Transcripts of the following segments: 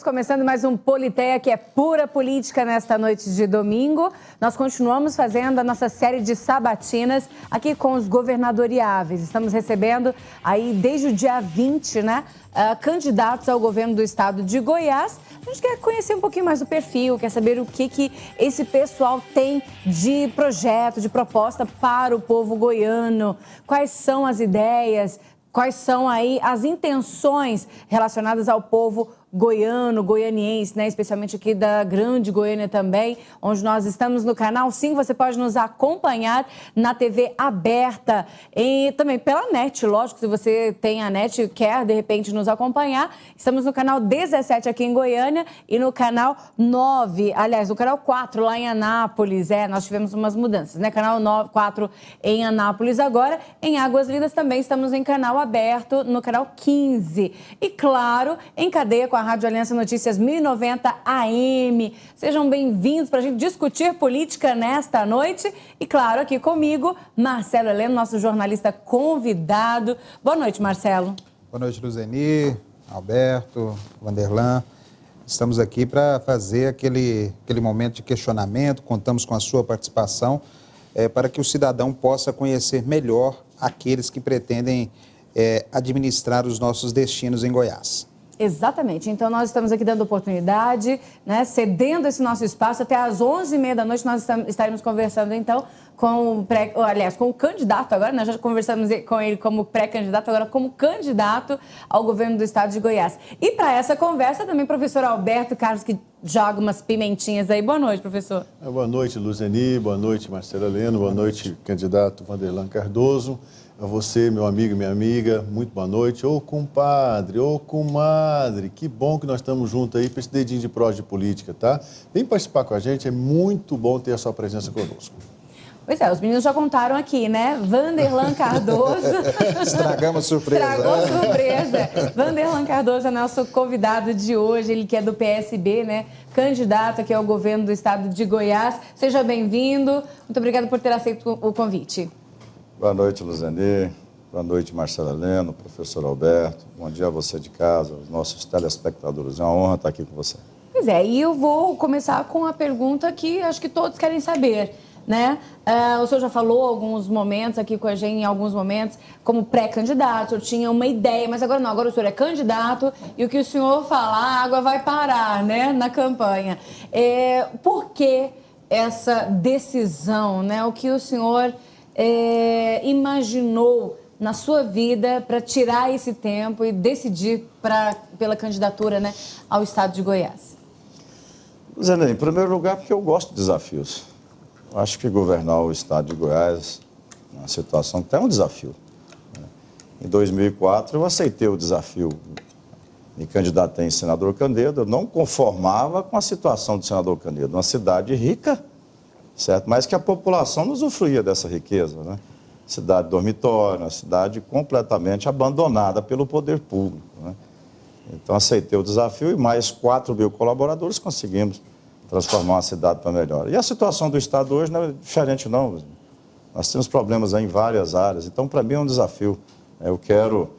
Estamos começando mais um Politeia, que é pura política nesta noite de domingo. Nós continuamos fazendo a nossa série de sabatinas aqui com os governadoriáveis. Estamos recebendo aí desde o dia 20, né, candidatos ao governo do estado de Goiás. A gente quer conhecer um pouquinho mais do perfil, quer saber o que esse pessoal tem de projeto, de proposta para o povo goiano, quais são as ideias, quais são aí as intenções relacionadas ao povo goiano, goianiense, né? Especialmente aqui da Grande Goiânia também, onde nós estamos no canal 5. Você pode nos acompanhar na TV aberta e também pela NET, lógico, se você tem a NET e quer, de repente, nos acompanhar. Estamos no canal 17 aqui em Goiânia e no canal 9, aliás, no canal 4 lá em Anápolis. Nós tivemos umas mudanças, né? Canal 4 em Anápolis agora. Em Águas Lindas também estamos em canal aberto, no canal 15. E, claro, em cadeia com a Rádio Aliança Notícias 1090 AM. Sejam bem-vindos para a gente discutir política nesta noite. E, claro, aqui comigo, Marcelo Heleno, nosso jornalista convidado. Boa noite, Marcelo. Boa noite, Luzeni, Alberto, Vanderlan. Estamos aqui para fazer aquele momento de questionamento. Contamos com a sua participação para que o cidadão possa conhecer melhor aqueles que pretendem administrar os nossos destinos em Goiás. Exatamente. Então, nós estamos aqui dando oportunidade, né, cedendo esse nosso espaço. Até às 11h30 da noite nós estaremos conversando, então, com o candidato agora, nós já conversamos com ele como pré-candidato, agora como candidato ao governo do estado de Goiás. E para essa conversa também, professor Alberto Carlos, que joga umas pimentinhas aí. Boa noite, professor. Boa noite, Luzeni. Boa noite, Marcelo Heleno. Boa noite, candidato Vanderlan Cardoso. A você, meu amigo e minha amiga, muito boa noite. Ô compadre, ô comadre, que bom que nós estamos juntos aí para esse dedinho de prós de política, tá? Vem participar com a gente, é muito bom ter a sua presença conosco. Pois é, os meninos já contaram aqui, né? Vanderlan Cardoso. Estragamos a surpresa. Estragou a surpresa. Vanderlan Cardoso é nosso convidado de hoje, ele que é do PSB, né? Candidato aqui ao governo do estado de Goiás. Seja bem-vindo. Muito obrigada por ter aceito o convite. Boa noite, Luzeni. Boa noite, Marcelo Heleno, professor Alberto. Bom dia a você de casa, os nossos telespectadores. É uma honra estar aqui com você. Pois é, e eu vou começar com a pergunta que acho que todos querem saber, né? O senhor já falou alguns momentos aqui com a gente, em alguns momentos, como pré-candidato, o senhor tinha uma ideia, mas agora não, agora o senhor é candidato e o que o senhor falar, a água vai parar, né, na campanha. Por que essa decisão, né? O que o senhor imaginou na sua vida para tirar esse tempo e decidir pela candidatura, né, ao estado de Goiás? Zé, em primeiro lugar, porque eu gosto de desafios. Eu acho que governar o estado de Goiás é uma situação que tem um desafio. Em 2004, eu aceitei o desafio. Me candidatei em senador Canedo. Eu não conformava com a situação do senador Canedo. Uma cidade rica, certo? Mas que a população não usufruía dessa riqueza, né? Cidade dormitória, uma cidade completamente abandonada pelo poder público, né? Então, aceitei o desafio e mais 4.000 colaboradores conseguimos transformar a cidade para melhor. E a situação do estado hoje não é diferente, não. Nós temos problemas em várias áreas, então, para mim, é um desafio. Eu quero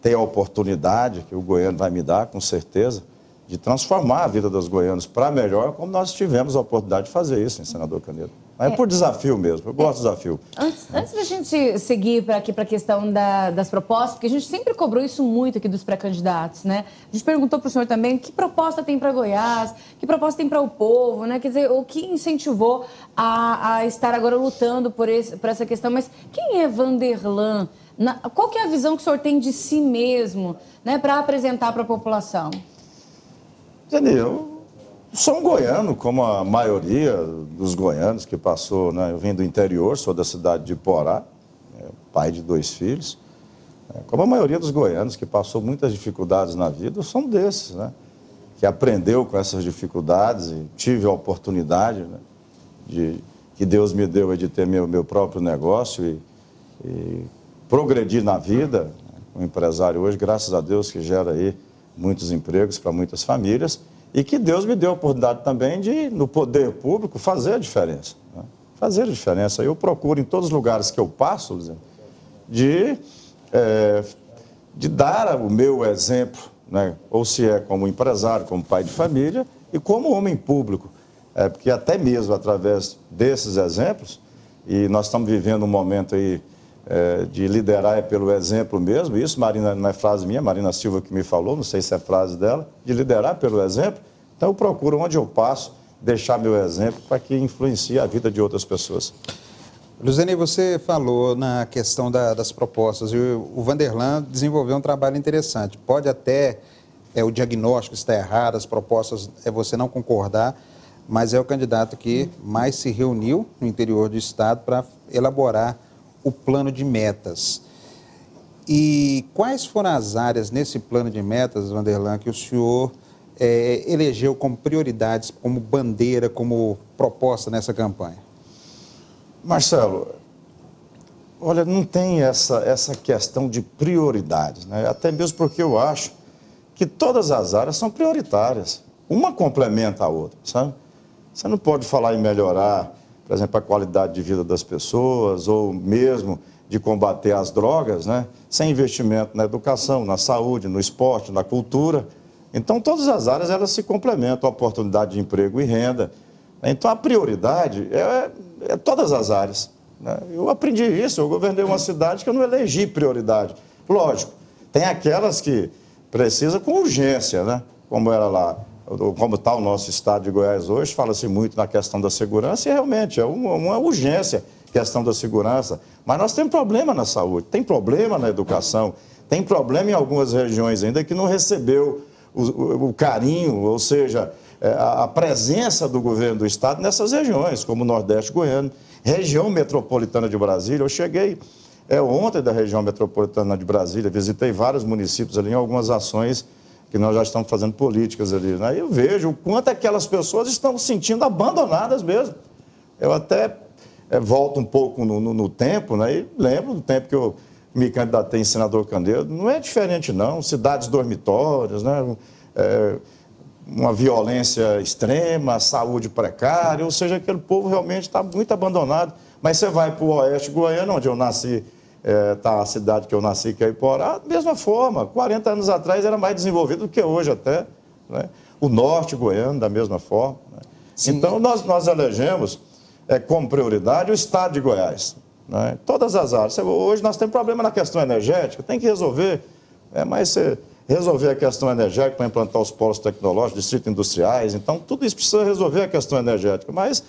ter a oportunidade, que o goiano vai me dar, com certeza, de transformar a vida dos goianos para melhor, como nós tivemos a oportunidade de fazer isso em senador Canedo. Mas é por desafio mesmo, eu gosto do desafio. Antes da gente seguir para a questão das propostas, porque a gente sempre cobrou isso muito aqui dos pré-candidatos, né? A gente perguntou para o senhor também que proposta tem para Goiás, que proposta tem para o povo, né? Quer dizer, o que incentivou a estar agora lutando por essa questão. Mas quem é Vanderlan? Qual que é a visão que o senhor tem de si mesmo, né, para apresentar para a população? Eu sou um goiano, como a maioria dos goianos que passou, né? Eu vim do interior, sou da cidade de Iporá, pai de 2 filhos. Como a maioria dos goianos que passou muitas dificuldades na vida, eu sou um desses, né? Que aprendeu com essas dificuldades e tive a oportunidade, né, que Deus me deu de ter meu próprio negócio e progredir na vida. Um empresário hoje, graças a Deus, que gera aí muitos empregos para muitas famílias, e que Deus me deu a oportunidade também de, no poder público, fazer a diferença, né? Fazer a diferença. Eu procuro, em todos os lugares que eu passo, de dar o meu exemplo, né? Ou se é como empresário, como pai de família e como homem público. Porque até mesmo através desses exemplos, e nós estamos vivendo um momento aí de liderar pelo exemplo mesmo, isso, Marina, não é frase minha, Marina Silva que me falou, não sei se é frase dela, de liderar pelo exemplo. Então eu procuro onde eu passo deixar meu exemplo para que influencie a vida de outras pessoas. Luzeni, você falou na questão das propostas e o Vanderlan desenvolveu um trabalho interessante. Pode até o diagnóstico estar errado, as propostas você não concordar, mas é o candidato que mais se reuniu no interior do estado para elaborar o plano de metas. E quais foram as áreas nesse plano de metas, Vanderlan, que o senhor elegeu como prioridades, como bandeira, como proposta nessa campanha? Marcelo, olha, não tem essa questão de prioridades, né? Até mesmo porque eu acho que todas as áreas são prioritárias. Uma complementa a outra, sabe? Você não pode falar em melhorar, por exemplo, a qualidade de vida das pessoas ou mesmo de combater as drogas, né? Sem investimento na educação, na saúde, no esporte, na cultura. Então, todas as áreas elas se complementam, a oportunidade de emprego e renda. Então, a prioridade é todas as áreas, né? Eu aprendi isso, eu governei uma cidade que eu não elegi prioridade. Lógico, tem aquelas que precisam com urgência, né? Como era lá. Como está o nosso estado de Goiás hoje, fala-se muito na questão da segurança e realmente é uma urgência a questão da segurança. Mas nós temos problema na saúde, tem problema na educação, tem problema em algumas regiões ainda que não recebeu o carinho, ou seja, a presença do governo do estado nessas regiões, como o Nordeste Goiano, região metropolitana de Brasília. Eu cheguei ontem da região metropolitana de Brasília, visitei vários municípios ali em algumas ações que nós já estamos fazendo políticas ali, né? Eu vejo o quanto aquelas pessoas estão se sentindo abandonadas mesmo. Eu até volto um pouco no tempo, né? E lembro do tempo que eu me candidatei em senador Candeiro. Não é diferente, não. Cidades dormitórias, né? Uma violência extrema, saúde precária, ou seja, aquele povo realmente está muito abandonado. Mas você vai para o Oeste Goiano, onde eu nasci, está a cidade que eu nasci, que é Iporá, da mesma forma, 40 anos atrás era mais desenvolvido do que hoje até, né? O Norte Goiano, da mesma forma, né? Então, nós elegemos como prioridade o estado de Goiás, né? Todas as áreas. Hoje nós temos problema na questão energética, tem que resolver, mas você resolver a questão energética para implantar os polos tecnológicos, distritos industriais, então tudo isso precisa resolver a questão energética, mas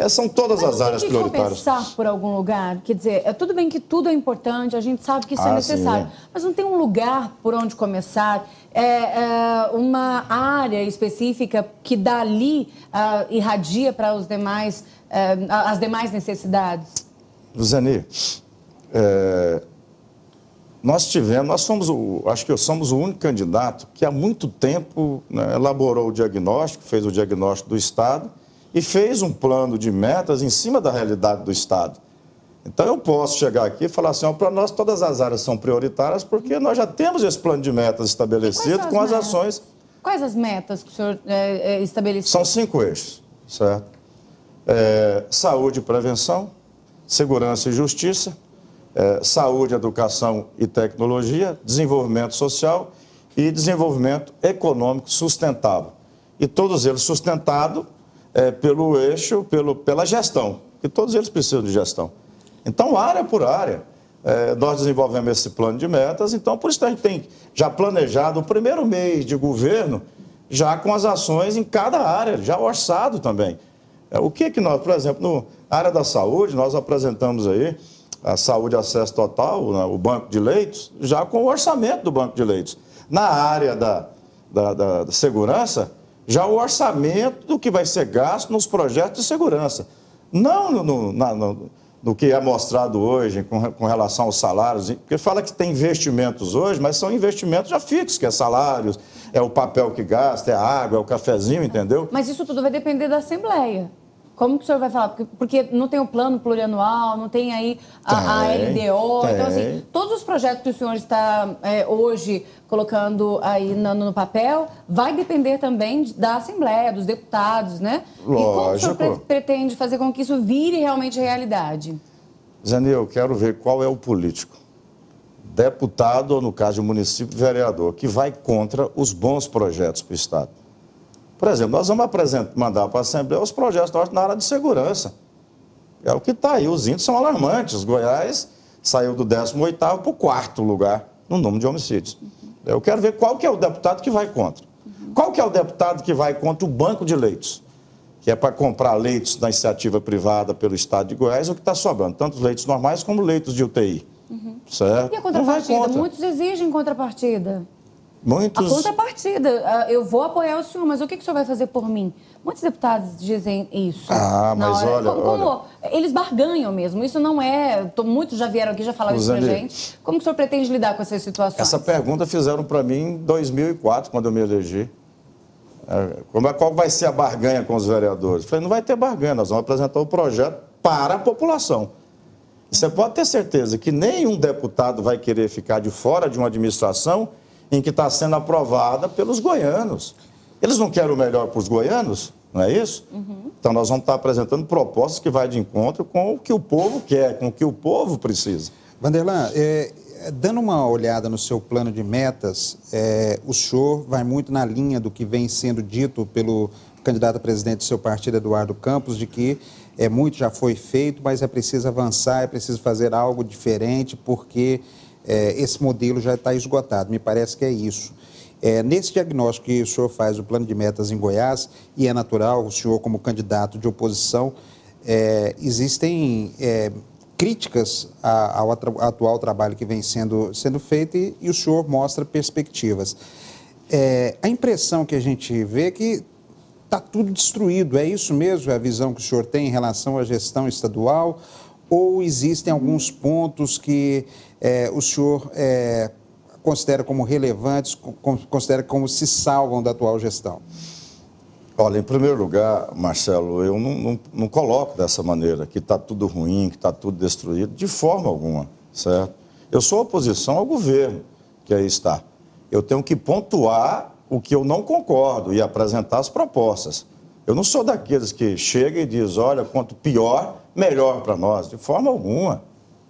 são todas as áreas prioritárias. Mas começar por algum lugar? Quer dizer, tudo bem que tudo é importante, a gente sabe que isso é necessário, mas não tem um lugar por onde começar? Uma área específica que dali irradia para os demais, as demais necessidades? Luzeni, acho que somos o único candidato que há muito tempo, né, elaborou o diagnóstico, fez o diagnóstico do Estado e fez um plano de metas em cima da realidade do Estado. Então, eu posso chegar aqui e falar assim, para nós todas as áreas são prioritárias porque nós já temos esse plano de metas estabelecido com as ações. Quais as metas que o senhor estabeleceu? São 5 eixos, certo? Saúde e prevenção, segurança e justiça, saúde, educação e tecnologia, desenvolvimento social e desenvolvimento econômico sustentável. E todos eles sustentados pelo eixo, pela gestão, que todos eles precisam de gestão. Então, área por área, nós desenvolvemos esse plano de metas, então por isso que a gente tem já planejado o primeiro mês de governo, já com as ações em cada área, já orçado também. O que nós, por exemplo, na área da saúde, nós apresentamos aí a saúde acesso total, o banco de leitos, já com o orçamento do banco de leitos. Na área da segurança, já o orçamento do que vai ser gasto nos projetos de segurança. Não no que é mostrado hoje com relação aos salários, porque fala que tem investimentos hoje, mas são investimentos já fixos, que é salários, é o papel que gasta, é a água, é o cafezinho, entendeu? Mas isso tudo vai depender da Assembleia. Como que o senhor vai falar? Porque não tem o plano plurianual, não tem aí a LDO. Tem. Então, assim, todos os projetos que o senhor está hoje colocando aí no papel, vai depender também da Assembleia, dos deputados, né? Lógico. E como o senhor pretende fazer com que isso vire realmente realidade? Zeni, eu quero ver qual é o político deputado, ou no caso de município, vereador, que vai contra os bons projetos para o Estado. Por exemplo, nós vamos mandar para a Assembleia os projetos na área de segurança. É o que está aí, os índices são alarmantes. Goiás saiu do 18º para o 4º lugar no número de homicídios. Eu quero ver qual que é o deputado que vai contra. Qual que é o deputado que vai contra o banco de leitos? Que é para comprar leitos na iniciativa privada pelo Estado de Goiás, o que está sobrando, tanto leitos normais como leitos de UTI. Certo? E a contrapartida? Muitos exigem contrapartida. Muitos... A contrapartida, eu vou apoiar o senhor, mas o que o senhor vai fazer por mim? Muitos deputados dizem isso. Mas olha... Eles barganham mesmo, isso não é... Muitos já vieram aqui, já falaram isso pra gente. Como que o senhor pretende lidar com essas situações? Essa pergunta fizeram para mim em 2004, quando eu me elegi. Qual vai ser a barganha com os vereadores? Eu falei, não vai ter barganha, nós vamos apresentar o projeto para a população. Você pode ter certeza que nenhum deputado vai querer ficar de fora de uma administração em que está sendo aprovada pelos goianos. Eles não querem o melhor para os goianos, não é isso? Então, nós vamos estar apresentando propostas que vão de encontro com o que o povo quer, com o que o povo precisa. Vanderlan, dando uma olhada no seu plano de metas, o senhor vai muito na linha do que vem sendo dito pelo candidato a presidente do seu partido, Eduardo Campos, de que muito já foi feito, mas é preciso avançar, é preciso fazer algo diferente, porque esse modelo já está esgotado. Me parece que é isso. Nesse diagnóstico que o senhor faz do plano de metas em Goiás, e é natural, o senhor como candidato de oposição, existem críticas ao atual trabalho que vem sendo feito e o senhor mostra perspectivas. A impressão que a gente vê é que está tudo destruído, é isso mesmo? É a visão que o senhor tem em relação à gestão estadual? Ou existem alguns pontos que o senhor considera como relevantes, considera como se salvam da atual gestão? Olha, em primeiro lugar, Marcelo, eu não coloco dessa maneira, que está tudo ruim, que está tudo destruído, de forma alguma, certo? Eu sou oposição ao governo que aí está. Eu tenho que pontuar o que eu não concordo e apresentar as propostas. Eu não sou daqueles que chegam e dizem, olha, quanto pior, melhor para nós. De forma alguma.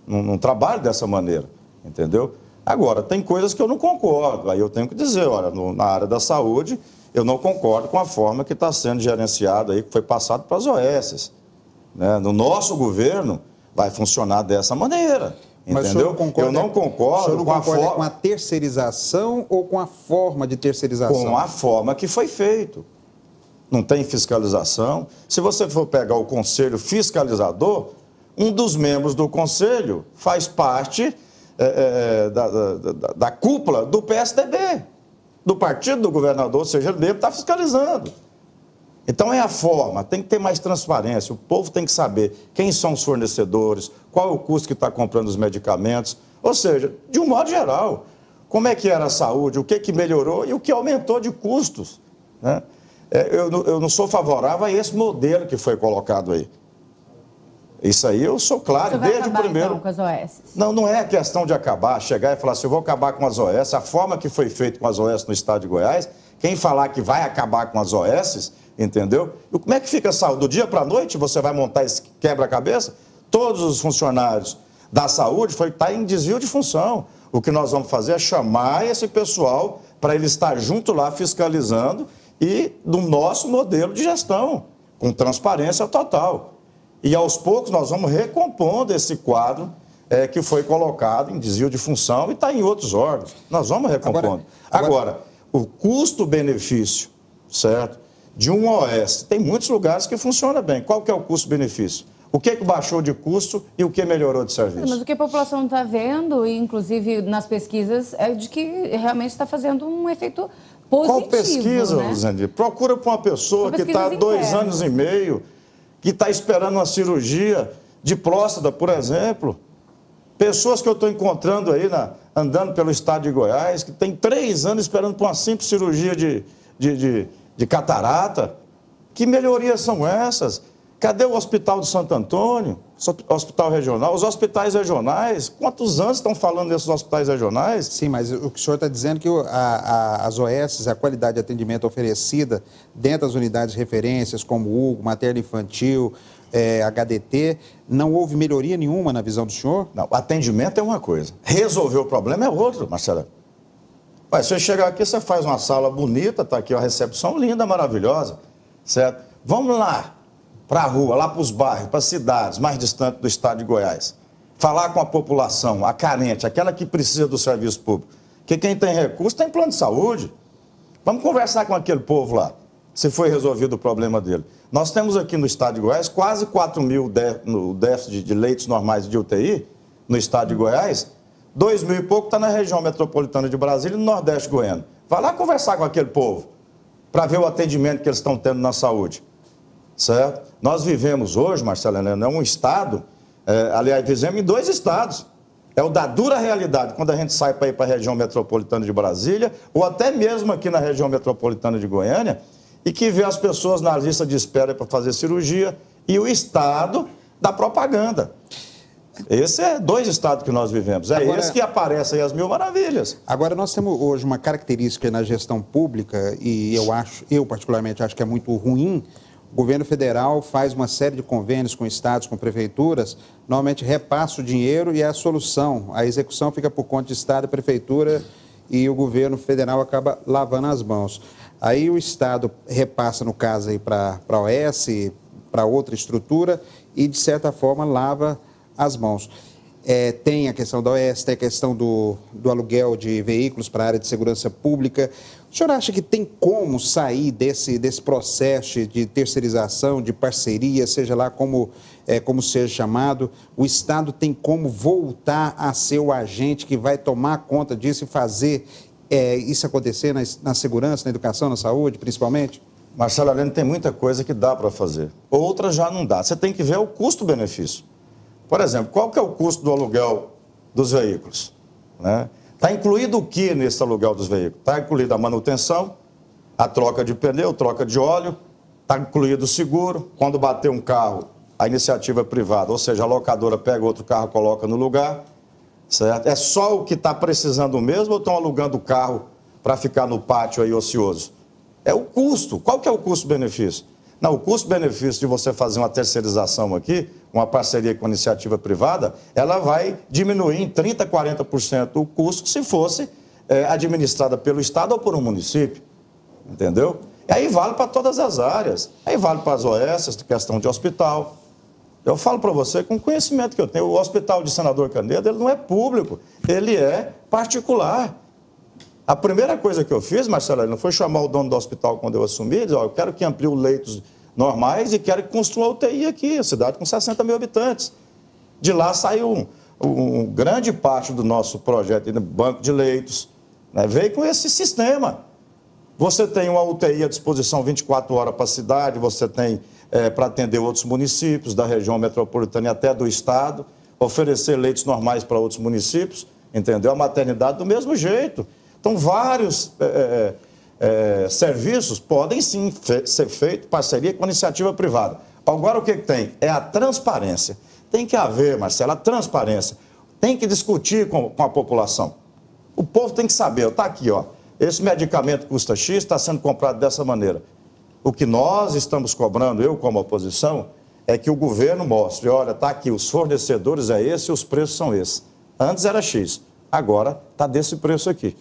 Não trabalho dessa maneira, entendeu? Agora, tem coisas que eu não concordo. Aí eu tenho que dizer, olha, na área da saúde, eu não concordo com a forma que está sendo gerenciada aí, que foi passado para as OS. Né? No nosso governo, vai funcionar dessa maneira. Mas entendeu? Eu não concordo com a terceirização ou com a forma de terceirização? Com a forma que foi feito. Não tem fiscalização. Se você for pegar o Conselho Fiscalizador, um dos membros do Conselho faz parte da cúpula do PSDB, do partido do governador, ou seja, ele mesmo está fiscalizando. Então é a forma, tem que ter mais transparência, o povo tem que saber quem são os fornecedores, qual é o custo que está comprando os medicamentos, ou seja, de um modo geral, como é que era a saúde, o que melhorou e o que aumentou de custos. Né? Eu não sou favorável a esse modelo que foi colocado aí. Isso aí eu sou claro, desde o primeiro... Então, com as OS? Não é questão de acabar, chegar e falar assim, eu vou acabar com as OS, a forma que foi feito com as OS no estado de Goiás, quem falar que vai acabar com as OS, entendeu? E como é que fica a saúde? Do dia para a noite você vai montar esse quebra-cabeça? Todos os funcionários da saúde está em desvio de função. O que nós vamos fazer é chamar esse pessoal para ele estar junto lá fiscalizando e do nosso modelo de gestão, com transparência total. E aos poucos nós vamos recompondo esse quadro que foi colocado em desvio de função e está em outros órgãos. Nós vamos recompondo. Agora o custo-benefício, certo? De um OS, tem muitos lugares que funciona bem. Qual que é o custo-benefício? O que baixou de custo e o que melhorou de serviço? Mas o que a população está vendo, e inclusive nas pesquisas, é de que realmente está fazendo um efeito positivo. Qual pesquisa, né? Luzandir? Procura para uma pessoa que está há 2 anos e meio, que está esperando uma cirurgia de próstata, por exemplo. Pessoas que eu estou encontrando aí, andando pelo estado de Goiás, que tem 3 anos esperando por uma simples cirurgia de catarata. Que melhorias são essas? Cadê o Hospital de Santo Antônio? Hospital regional? Os hospitais regionais? Quantos anos estão falando desses hospitais regionais? Sim, mas o que o senhor está dizendo é que as OS, a qualidade de atendimento oferecida dentro das unidades de referências, como UGO, materno-infantil, HDT, não houve melhoria nenhuma na visão do senhor? Não, atendimento é uma coisa. Resolver o problema é outro, Marcelo. Você chega aqui, você faz uma sala bonita, está aqui uma recepção linda, maravilhosa, certo? Vamos lá, para a rua, lá para os bairros, para as cidades mais distantes do estado de Goiás. Falar com a população, a carente, aquela que precisa do serviço público. Porque quem tem recurso tem plano de saúde. Vamos conversar com aquele povo lá, se foi resolvido o problema dele. Nós temos aqui no estado de Goiás quase 4 mil no déficit de leitos normais de UTI, no estado de Goiás. 2 mil e pouco está na região metropolitana de Brasília e no Nordeste goiano. Vai lá conversar com aquele povo, para ver o atendimento que eles estão tendo na saúde. Certo? Nós vivemos hoje, Marcelo Helena, um estado, aliás, vivemos em 2 estados. É o da dura realidade, quando a gente sai para ir para a região metropolitana de Brasília, ou até mesmo aqui na região metropolitana de Goiânia, e que vê as pessoas na lista de espera para fazer cirurgia, e o estado da propaganda. Esse é 2 estados que nós vivemos. Agora, esse que aparece aí as mil maravilhas. Agora, nós temos hoje uma característica na gestão pública, e eu particularmente acho que é muito ruim. O governo federal faz uma série de convênios com estados, com prefeituras, normalmente repassa o dinheiro e é a solução. A execução fica por conta de estado, prefeitura, e o governo federal acaba lavando as mãos. Aí o estado repassa, no caso, aí para a OS, para outra estrutura, e de certa forma lava as mãos. Tem a questão da OS, tem a questão do aluguel de veículos para a área de segurança pública. O senhor acha que tem como sair desse processo de terceirização, de parceria, seja lá como seja chamado? O Estado tem como voltar a ser o agente que vai tomar conta disso e fazer isso acontecer na segurança, na educação, na saúde, principalmente? Marcelo Helena, tem muita coisa que dá para fazer. Outra já não dá. Você tem que ver o custo-benefício. Por exemplo, qual que é o custo do aluguel dos veículos? Está incluído o que nesse aluguel dos veículos? Está incluída a manutenção, a troca de pneu, troca de óleo, está incluído o seguro. Quando bater um carro, a iniciativa privada, ou seja, a locadora pega outro carro e coloca no lugar, certo? É só o que está precisando mesmo ou estão alugando o carro para ficar no pátio aí ocioso? É o custo. Qual que é o custo-benefício? Não, o custo-benefício de você fazer uma terceirização aqui, uma parceria com a iniciativa privada, ela vai diminuir em 30%, 40% o custo se fosse administrada pelo Estado ou por um município, entendeu? E aí vale para todas as áreas, aí vale para as OS, questão de hospital. Eu falo para você com o conhecimento que eu tenho, o hospital de Senador Canedo, ele não é público, ele é particular. A primeira coisa que eu fiz, Marcelo, não foi chamar o dono do hospital quando eu assumi, e dizer, eu quero que amplie os leitos normais e quero que construa UTI aqui, a cidade com 60 mil habitantes. De lá saiu grande parte do nosso projeto, banco de leitos, veio com esse sistema. Você tem uma UTI à disposição 24 horas para a cidade, você tem para atender outros municípios da região metropolitana e até do estado, oferecer leitos normais para outros municípios, entendeu? A maternidade do mesmo jeito. Então, vários serviços podem sim ser feitos em parceria com a iniciativa privada. Agora, o que tem? É a transparência. Tem que haver, Marcelo, a transparência. Tem que discutir com a população. O povo tem que saber, está aqui, ó, esse medicamento custa X, está sendo comprado dessa maneira. O que nós estamos cobrando, eu como oposição, é que o governo mostre, olha, está aqui, os fornecedores é esse e os preços são esses. Antes era X, agora está desse preço aqui.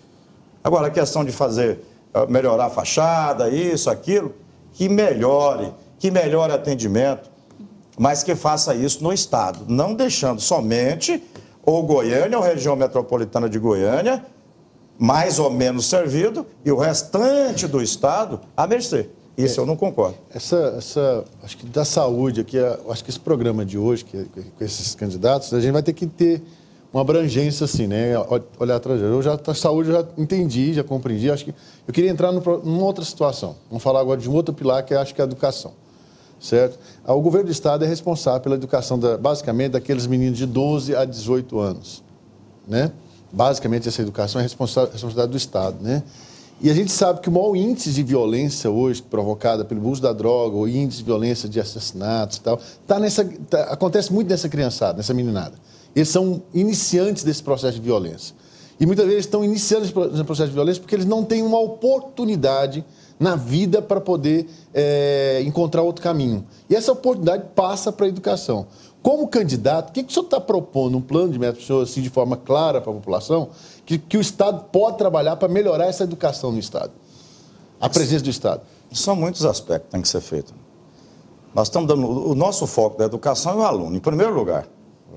Agora, a questão de melhorar a fachada, isso, aquilo, que melhore atendimento, mas que faça isso no Estado, não deixando somente ou Goiânia, ou região metropolitana de Goiânia, mais ou menos servido, e o restante do Estado à mercê. Isso eu não concordo. Acho que da saúde aqui, acho que esse programa de hoje, com esses candidatos, a gente vai ter que ter uma abrangência assim, né? Olhar atrás. A saúde eu já entendi, já compreendi. Acho que eu queria entrar numa outra situação. Vamos falar agora de um outro pilar que acho que é a educação, certo? O governo do Estado é responsável pela educação, basicamente, daqueles meninos de 12 a 18 anos, né? Basicamente, essa educação é responsabilidade do Estado, né? E a gente sabe que o maior índice de violência hoje, provocada pelo uso da droga, o índice de violência de assassinatos e tal, acontece muito nessa criançada, nessa meninada. Eles são iniciantes desse processo de violência. E muitas vezes estão iniciando esse processo de violência porque eles não têm uma oportunidade na vida para poder encontrar outro caminho. E essa oportunidade passa para a educação. Como candidato, o que o senhor está propondo? Um plano de metas para o senhor, assim, de forma clara para a população, que o Estado pode trabalhar para melhorar essa educação no Estado? A presença do Estado. São muitos aspectos que têm que ser feitos. Nós estamos dando... O nosso foco da educação é o aluno, em primeiro lugar.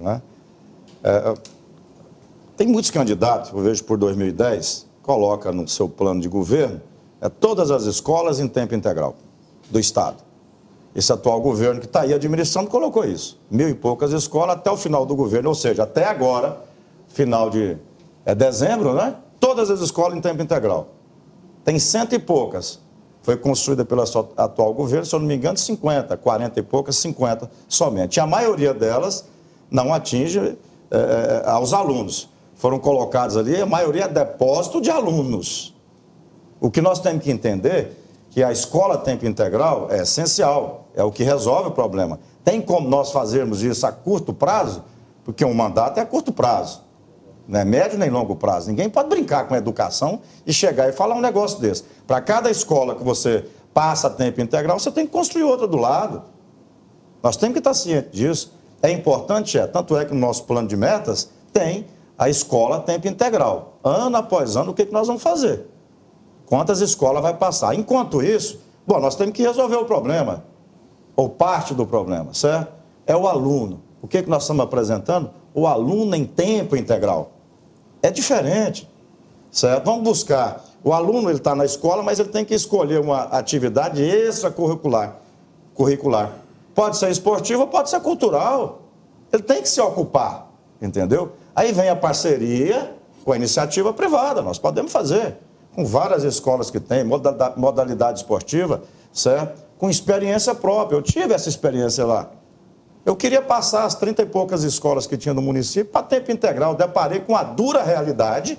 Né? Tem muitos candidatos, eu vejo por 2010, coloca no seu plano de governo todas as escolas em tempo integral do Estado. Esse atual governo que está aí administrando colocou isso. 1.000 e poucas escolas até o final do governo, ou seja, até agora, final de dezembro, né? Todas as escolas em tempo integral. Tem 100 e poucas. Foi construída pelo atual governo, se eu não me engano, 50, 40 e poucas, 50 somente. E a maioria delas não atinge aos alunos. Foram colocados ali, a maioria é depósito de alunos. O que nós temos que entender que a escola tempo integral é essencial, é o que resolve o problema. Tem como nós fazermos isso a curto prazo? Porque um mandato é a curto prazo, não é médio nem longo prazo. Ninguém pode brincar com a educação e chegar e falar um negócio desse. Para cada escola que você passa a tempo integral, você tem que construir outra do lado. Nós temos que estar cientes disso. É importante, tanto é que no nosso plano de metas tem a escola a tempo integral. Ano após ano, o que nós vamos fazer? Quantas escolas vai passar? Enquanto isso, nós temos que resolver o problema, ou parte do problema, certo? É o aluno. O que nós estamos apresentando? O aluno em tempo integral. É diferente, certo? Vamos buscar. O aluno, ele está na escola, mas ele tem que escolher uma atividade extracurricular. Pode ser esportiva, pode ser cultural. Ele tem que se ocupar, entendeu? Aí vem a parceria com a iniciativa privada, nós podemos fazer. Com várias escolas que tem, modalidade esportiva, certo? Com experiência própria. Eu tive essa experiência lá. Eu queria passar as 30 e poucas escolas que tinha no município para tempo integral. Eu deparei com a dura realidade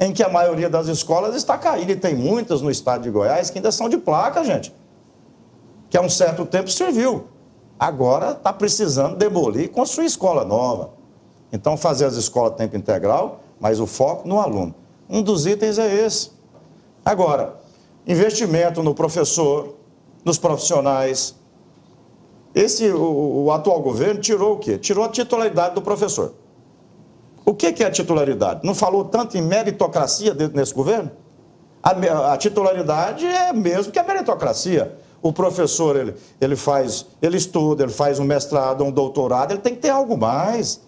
em que a maioria das escolas está caindo. E tem muitas no estado de Goiás que ainda são de placa, gente. Que há um certo tempo serviu. Agora está precisando demolir e construir escola nova. Então, fazer as escolas tempo integral, mas o foco no aluno. Um dos itens é esse. Agora, investimento no professor, nos profissionais. O atual governo tirou o quê? Tirou a titularidade do professor. O que é a titularidade? Não falou tanto em meritocracia dentro desse governo? A titularidade é mesmo que a meritocracia. O professor, ele estuda, ele faz um mestrado, um doutorado, ele tem que ter algo mais.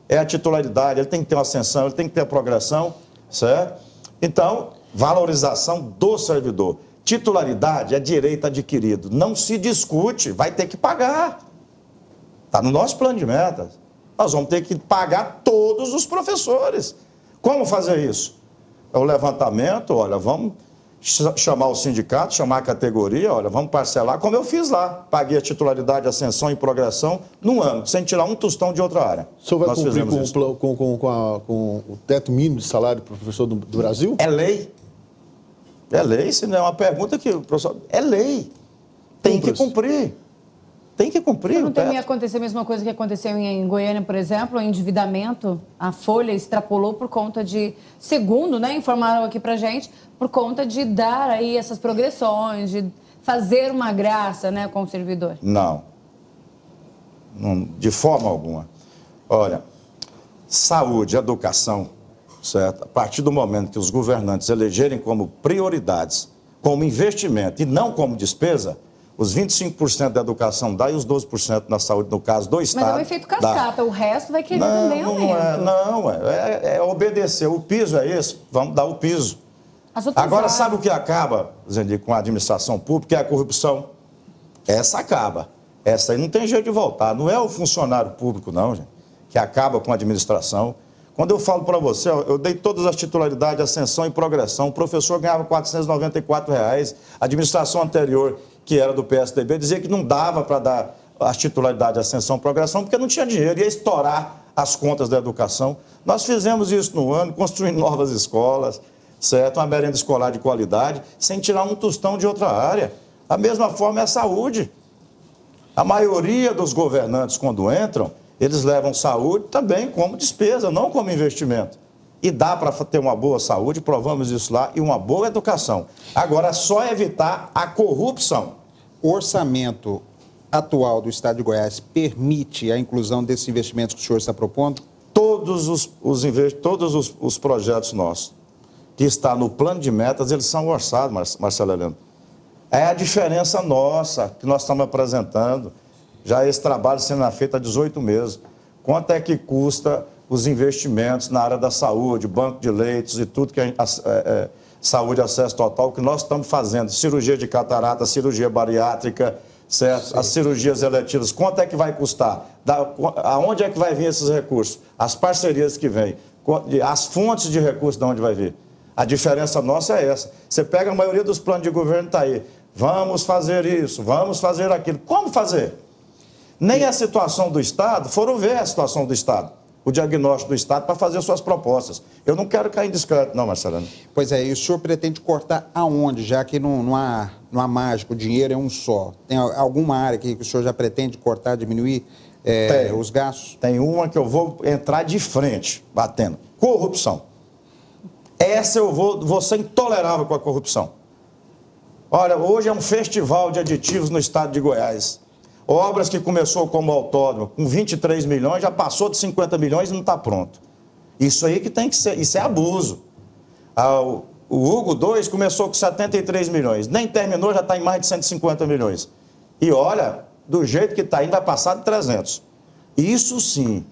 É a titularidade, ele tem que ter uma ascensão, ele tem que ter a progressão, certo? Então, valorização do servidor. Titularidade é direito adquirido. Não se discute, vai ter que pagar. Está no nosso plano de metas. Nós vamos ter que pagar todos os professores. Como fazer isso? É o levantamento, olha, vamos chamar o sindicato, chamar a categoria, olha, vamos parcelar, como eu fiz lá. Paguei a titularidade, ascensão e progressão num ano, sem tirar um tostão de outra área. O senhor vai cumprir com o teto mínimo de salário para o professor do Brasil? É lei. É lei, se não é uma pergunta que o professor... É lei. Tem que cumprir. Tem que cumprir. Não tem acontecer a mesma coisa que aconteceu em Goiânia, por exemplo, o endividamento, a Folha extrapolou por conta de, segundo, né, informaram aqui pra gente, por conta de dar aí essas progressões, de fazer uma graça, né, com o servidor. Não, de forma alguma. Olha, saúde, educação, certo? A partir do momento que os governantes elegerem como prioridades, como investimento e não como despesa, os 25% da educação dá e os 12% na saúde, no caso do Estado. Mas é um efeito cascata, dá. O resto vai querer também aumento. É obedecer. O piso é esse, vamos dar o piso. Agora, sabe o que acaba, Zendir, com a administração pública? É a corrupção. Essa acaba. Essa aí não tem jeito de voltar. Não é o funcionário público, não, gente, que acaba com a administração. Quando eu falo para você, eu dei todas as titularidades, ascensão e progressão. O professor ganhava R$ 494. A administração anterior, que era do PSDB, dizia que não dava para dar as titularidades, ascensão e progressão, porque não tinha dinheiro, ia estourar as contas da educação. Nós fizemos isso no ano, construindo novas escolas, certo? Uma merenda escolar de qualidade, sem tirar um tostão de outra área. A mesma forma é a saúde. A maioria dos governantes, quando entram, eles levam saúde também como despesa, não como investimento. E dá para ter uma boa saúde, provamos isso lá, e uma boa educação. Agora, só evitar a corrupção. O orçamento atual do Estado de Goiás permite a inclusão desses investimentos que o senhor está propondo? Todos os projetos nossos que estão no plano de metas, eles são orçados, Marcelo Heleno. É a diferença nossa que nós estamos apresentando. Já esse trabalho sendo feito há 18 meses. Quanto é que custa os investimentos na área da saúde, banco de leitos e tudo que saúde, acesso total, que nós estamos fazendo? Cirurgia de catarata, cirurgia bariátrica, certo? Sim. As cirurgias eletivas, quanto é que vai custar? Aonde é que vai vir esses recursos? As parcerias que vêm, as fontes de recursos de onde vai vir? A diferença nossa é essa. Você pega a maioria dos planos de governo, está aí. Vamos fazer isso, vamos fazer aquilo. Como fazer? Nem a situação do Estado, foram ver a situação do Estado, o diagnóstico do Estado para fazer suas propostas. Eu não quero cair em descrédito, não, Marcelano. Pois é, e o senhor pretende cortar aonde, já que não há mágica, o dinheiro é um só? Tem alguma área que o senhor já pretende cortar, diminuir os gastos? Tem uma que eu vou entrar de frente, batendo. Corrupção. Essa eu vou ser intolerável com a corrupção. Olha, hoje é um festival de aditivos no estado de Goiás. Obras que começou como autódromo, com 23 milhões, já passou de 50 milhões e não está pronto. Isso aí que tem que ser, isso é abuso. O Hugo 2 começou com 73 milhões, nem terminou, já está em mais de 150 milhões. E olha, do jeito que está indo, vai passar de 300. Isso sim,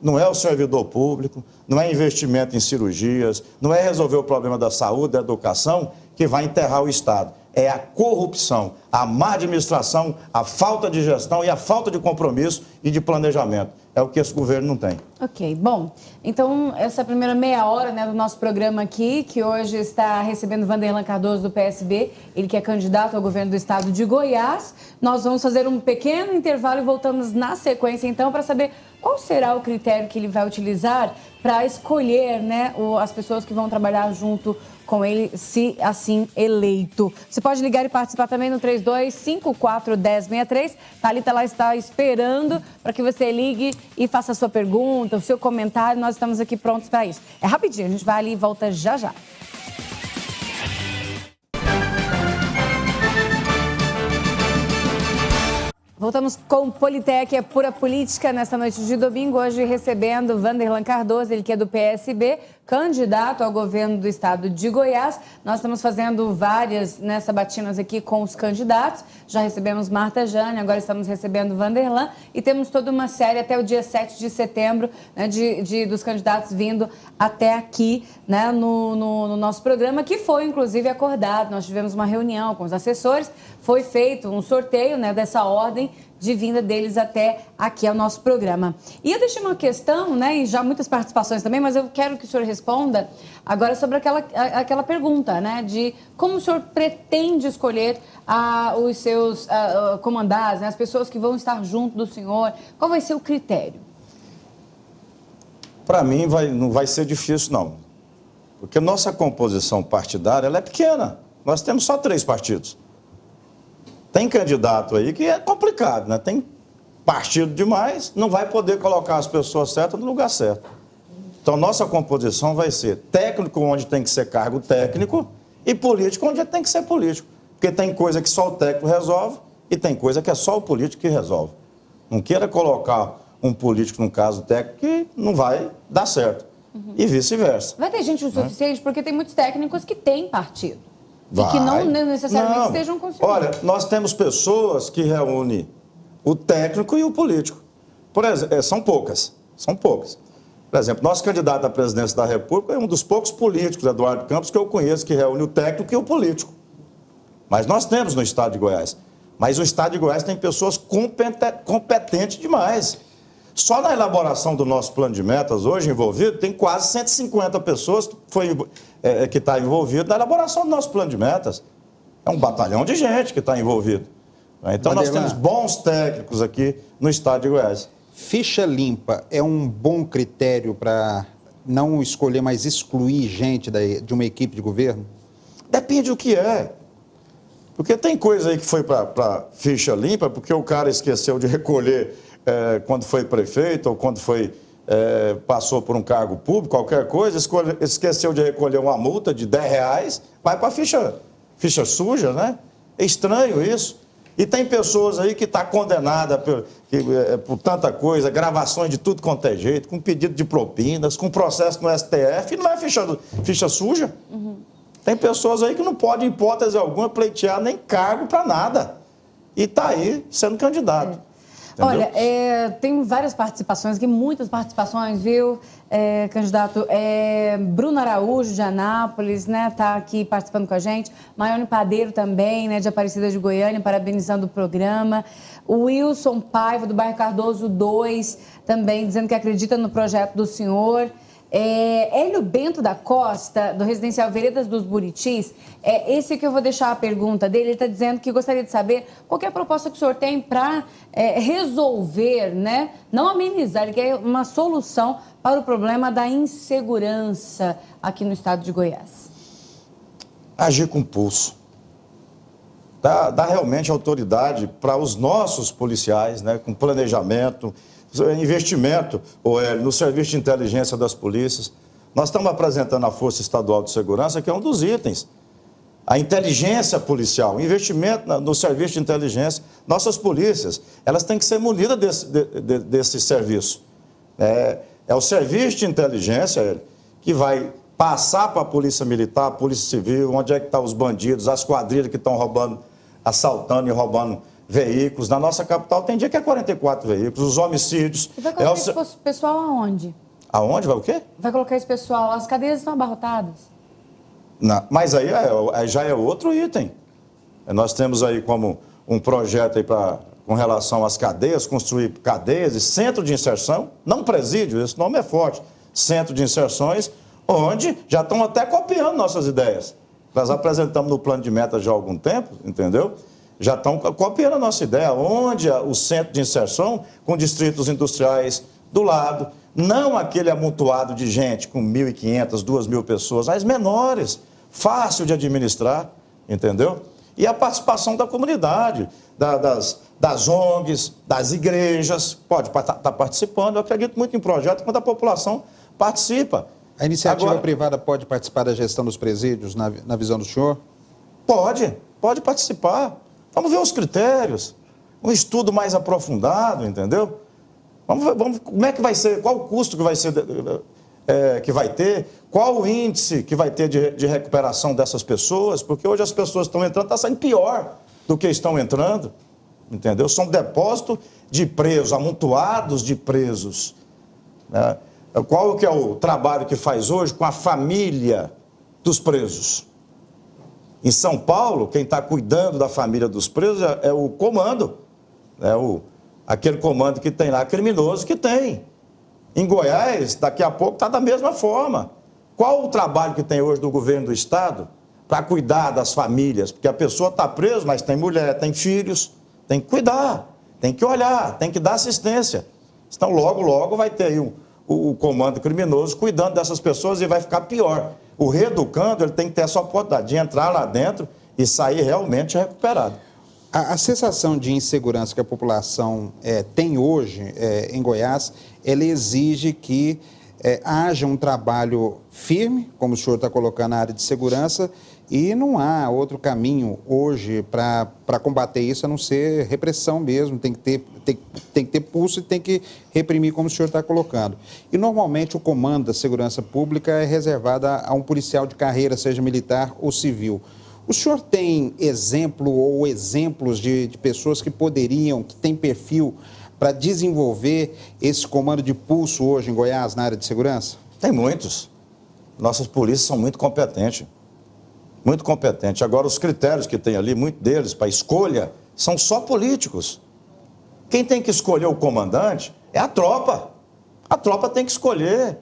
não é o servidor público, não é investimento em cirurgias, não é resolver o problema da saúde, da educação, que vai enterrar o Estado. É a corrupção, a má administração, a falta de gestão e a falta de compromisso e de planejamento. É o que esse governo não tem. Ok, bom, então essa primeira meia hora, né, do nosso programa aqui, que hoje está recebendo Vanderlan Cardoso do PSB, ele que é candidato ao governo do estado de Goiás. Nós vamos fazer um pequeno intervalo e voltamos na sequência então para saber qual será o critério que ele vai utilizar para escolher, né, as pessoas que vão trabalhar junto com ele, se assim eleito. Você pode ligar e participar também no 3254-1063. Thalita lá está esperando para que você ligue e faça a sua pergunta, o seu comentário. Nós estamos aqui prontos para isso. É rapidinho, a gente vai ali e volta já já. Voltamos com Politec, é pura política, nesta noite de domingo, hoje recebendo Vanderlan Cardoso, ele que é do PSB, candidato ao governo do estado de Goiás. Nós estamos fazendo várias sabatinas aqui com os candidatos, já recebemos Marta Jane, agora estamos recebendo Vanderlan e temos toda uma série até o dia 7 de setembro, né, dos candidatos vindo até aqui, né, no nosso programa, que foi inclusive acordado. Nós tivemos uma reunião com os assessores, foi feito um sorteio, né, dessa ordem de vinda deles até aqui ao nosso programa. E eu deixei uma questão, né, e já muitas participações também, mas eu quero que o senhor responda agora sobre aquela pergunta, né, de como o senhor pretende escolher os seus comandados, né, as pessoas que vão estar junto do senhor, qual vai ser o critério? Para mim não vai ser difícil, não, porque nossa composição partidária ela é pequena, nós temos só 3 partidos. Tem candidato aí que é complicado, né? Tem partido demais, não vai poder colocar as pessoas certas no lugar certo. Então, nossa composição vai ser técnico onde tem que ser cargo técnico e político onde tem que ser político. Porque tem coisa que só o técnico resolve e tem coisa que é só o político que resolve. Não queira colocar um político num caso técnico que não vai dar certo. E vice-versa. Vai ter gente o suficiente, porque tem muitos técnicos que têm partido. E que não necessariamente estejam com o senhor. Olha, nós temos pessoas que reúnem o técnico e o político. Por exemplo, são poucas. Por exemplo, nosso candidato à presidência da República é um dos poucos políticos, Eduardo Campos, que eu conheço, que reúne o técnico e o político. Mas nós temos no estado de Goiás. Mas o estado de Goiás tem pessoas competentes demais. Só na elaboração do nosso plano de metas, hoje envolvido, tem quase 150 pessoas que estão envolvidas na elaboração do nosso plano de metas. É um batalhão de gente que está envolvido. Então, nós temos bons técnicos aqui no estado de Goiás. Ficha limpa é um bom critério para não escolher, mas excluir gente de uma equipe de governo? Depende do que é. Porque tem coisa aí que foi para ficha limpa, porque o cara esqueceu de recolher quando foi prefeito ou quando foi passou por um cargo público, qualquer coisa, esqueceu de recolher uma multa de R$10, vai para a ficha suja, né? É estranho isso. E tem pessoas aí que estão condenadas por tanta coisa, gravações de tudo quanto é jeito, com pedido de propinas, com processo no STF, e não é ficha suja. Uhum. Tem pessoas aí que não podem, em hipótese alguma, pleitear nem cargo para nada. E está aí sendo candidato. Olha, tem várias participações aqui, muitas participações, viu, candidato? Bruno Araújo, de Anápolis, né, tá aqui participando com a gente. Maione Padeiro também, né, de Aparecida de Goiânia, parabenizando o programa. O Wilson Paiva, do bairro Cardoso 2, também dizendo que acredita no projeto do senhor. Hélio Bento da Costa, do residencial Veredas dos Buritis, esse que eu vou deixar a pergunta dele. Ele está dizendo que gostaria de saber qual que é a proposta que o senhor tem para resolver, né? Não amenizar, ele quer uma solução para o problema da insegurança aqui no estado de Goiás. Agir com pulso. Dá realmente autoridade para os nossos policiais, né? Com planejamento, investimento no serviço de inteligência das polícias. Nós estamos apresentando a Força Estadual de Segurança, que é um dos itens. A inteligência policial, investimento no serviço de inteligência. Nossas polícias, elas têm que ser munidas desse serviço. É o serviço de inteligência que vai passar para a Polícia Militar, a Polícia Civil, onde é que estão os bandidos, as quadrilhas que estão roubando, assaltando e roubando veículos. Na nossa capital tem dia que é 44 veículos, os homicídios. E vai colocar esse pessoal aonde? Aonde? Vai o quê? Vai colocar esse pessoal, as cadeias estão abarrotadas. Não, mas aí já é outro item. Nós temos aí como um projeto aí com relação às cadeias, construir cadeias e centro de inserção, não presídio, esse nome é forte, centro de inserções, onde já estão até copiando nossas ideias. Nós apresentamos no plano de metas já há algum tempo, entendeu? Já estão copiando a nossa ideia, onde o centro de inserção com distritos industriais do lado, não aquele amontoado de gente com 1.500, 2.000 pessoas, mas menores, fácil de administrar, entendeu? E a participação da comunidade, das ONGs, das igrejas, pode estar participando. Eu acredito muito em projeto quando a população participa. A iniciativa privada pode participar da gestão dos presídios, na visão do senhor? Pode participar. Vamos ver os critérios, um estudo mais aprofundado, entendeu? Vamos ver como é que vai ser, qual o custo que vai ser, que vai ter, qual o índice que vai ter de recuperação dessas pessoas, porque hoje as pessoas estão entrando, está saindo pior do que estão entrando, entendeu? São depósitos de presos, amontoados de presos, né? Qual que é o trabalho que faz hoje com a família dos presos? Em São Paulo, quem está cuidando da família dos presos é o comando, aquele comando que tem lá, criminoso que tem. Em Goiás, daqui a pouco está da mesma forma. Qual o trabalho que tem hoje do governo do estado para cuidar das famílias? Porque a pessoa está presa, mas tem mulher, tem filhos, tem que cuidar, tem que olhar, tem que dar assistência. Então, logo vai ter aí o comando criminoso cuidando dessas pessoas e vai ficar pior. O reeducando, ele tem que ter essa oportunidade de entrar lá dentro e sair realmente recuperado. A sensação de insegurança que a população tem hoje em Goiás, ela exige que haja um trabalho firme, como o senhor está colocando na área de segurança, e não há outro caminho hoje para combater isso, a não ser repressão mesmo, tem que ter pulso e tem que reprimir, como o senhor está colocando. E normalmente o comando da segurança pública é reservado a um policial de carreira, seja militar ou civil. O senhor tem exemplo ou exemplos de pessoas que têm perfil para desenvolver esse comando de pulso hoje em Goiás, na área de segurança? Tem muitos. Nossas polícias são muito competentes. Muito competentes. Agora, os critérios que tem ali, muitos deles, para escolha, são só políticos. Quem tem que escolher o comandante é a tropa. A tropa tem que escolher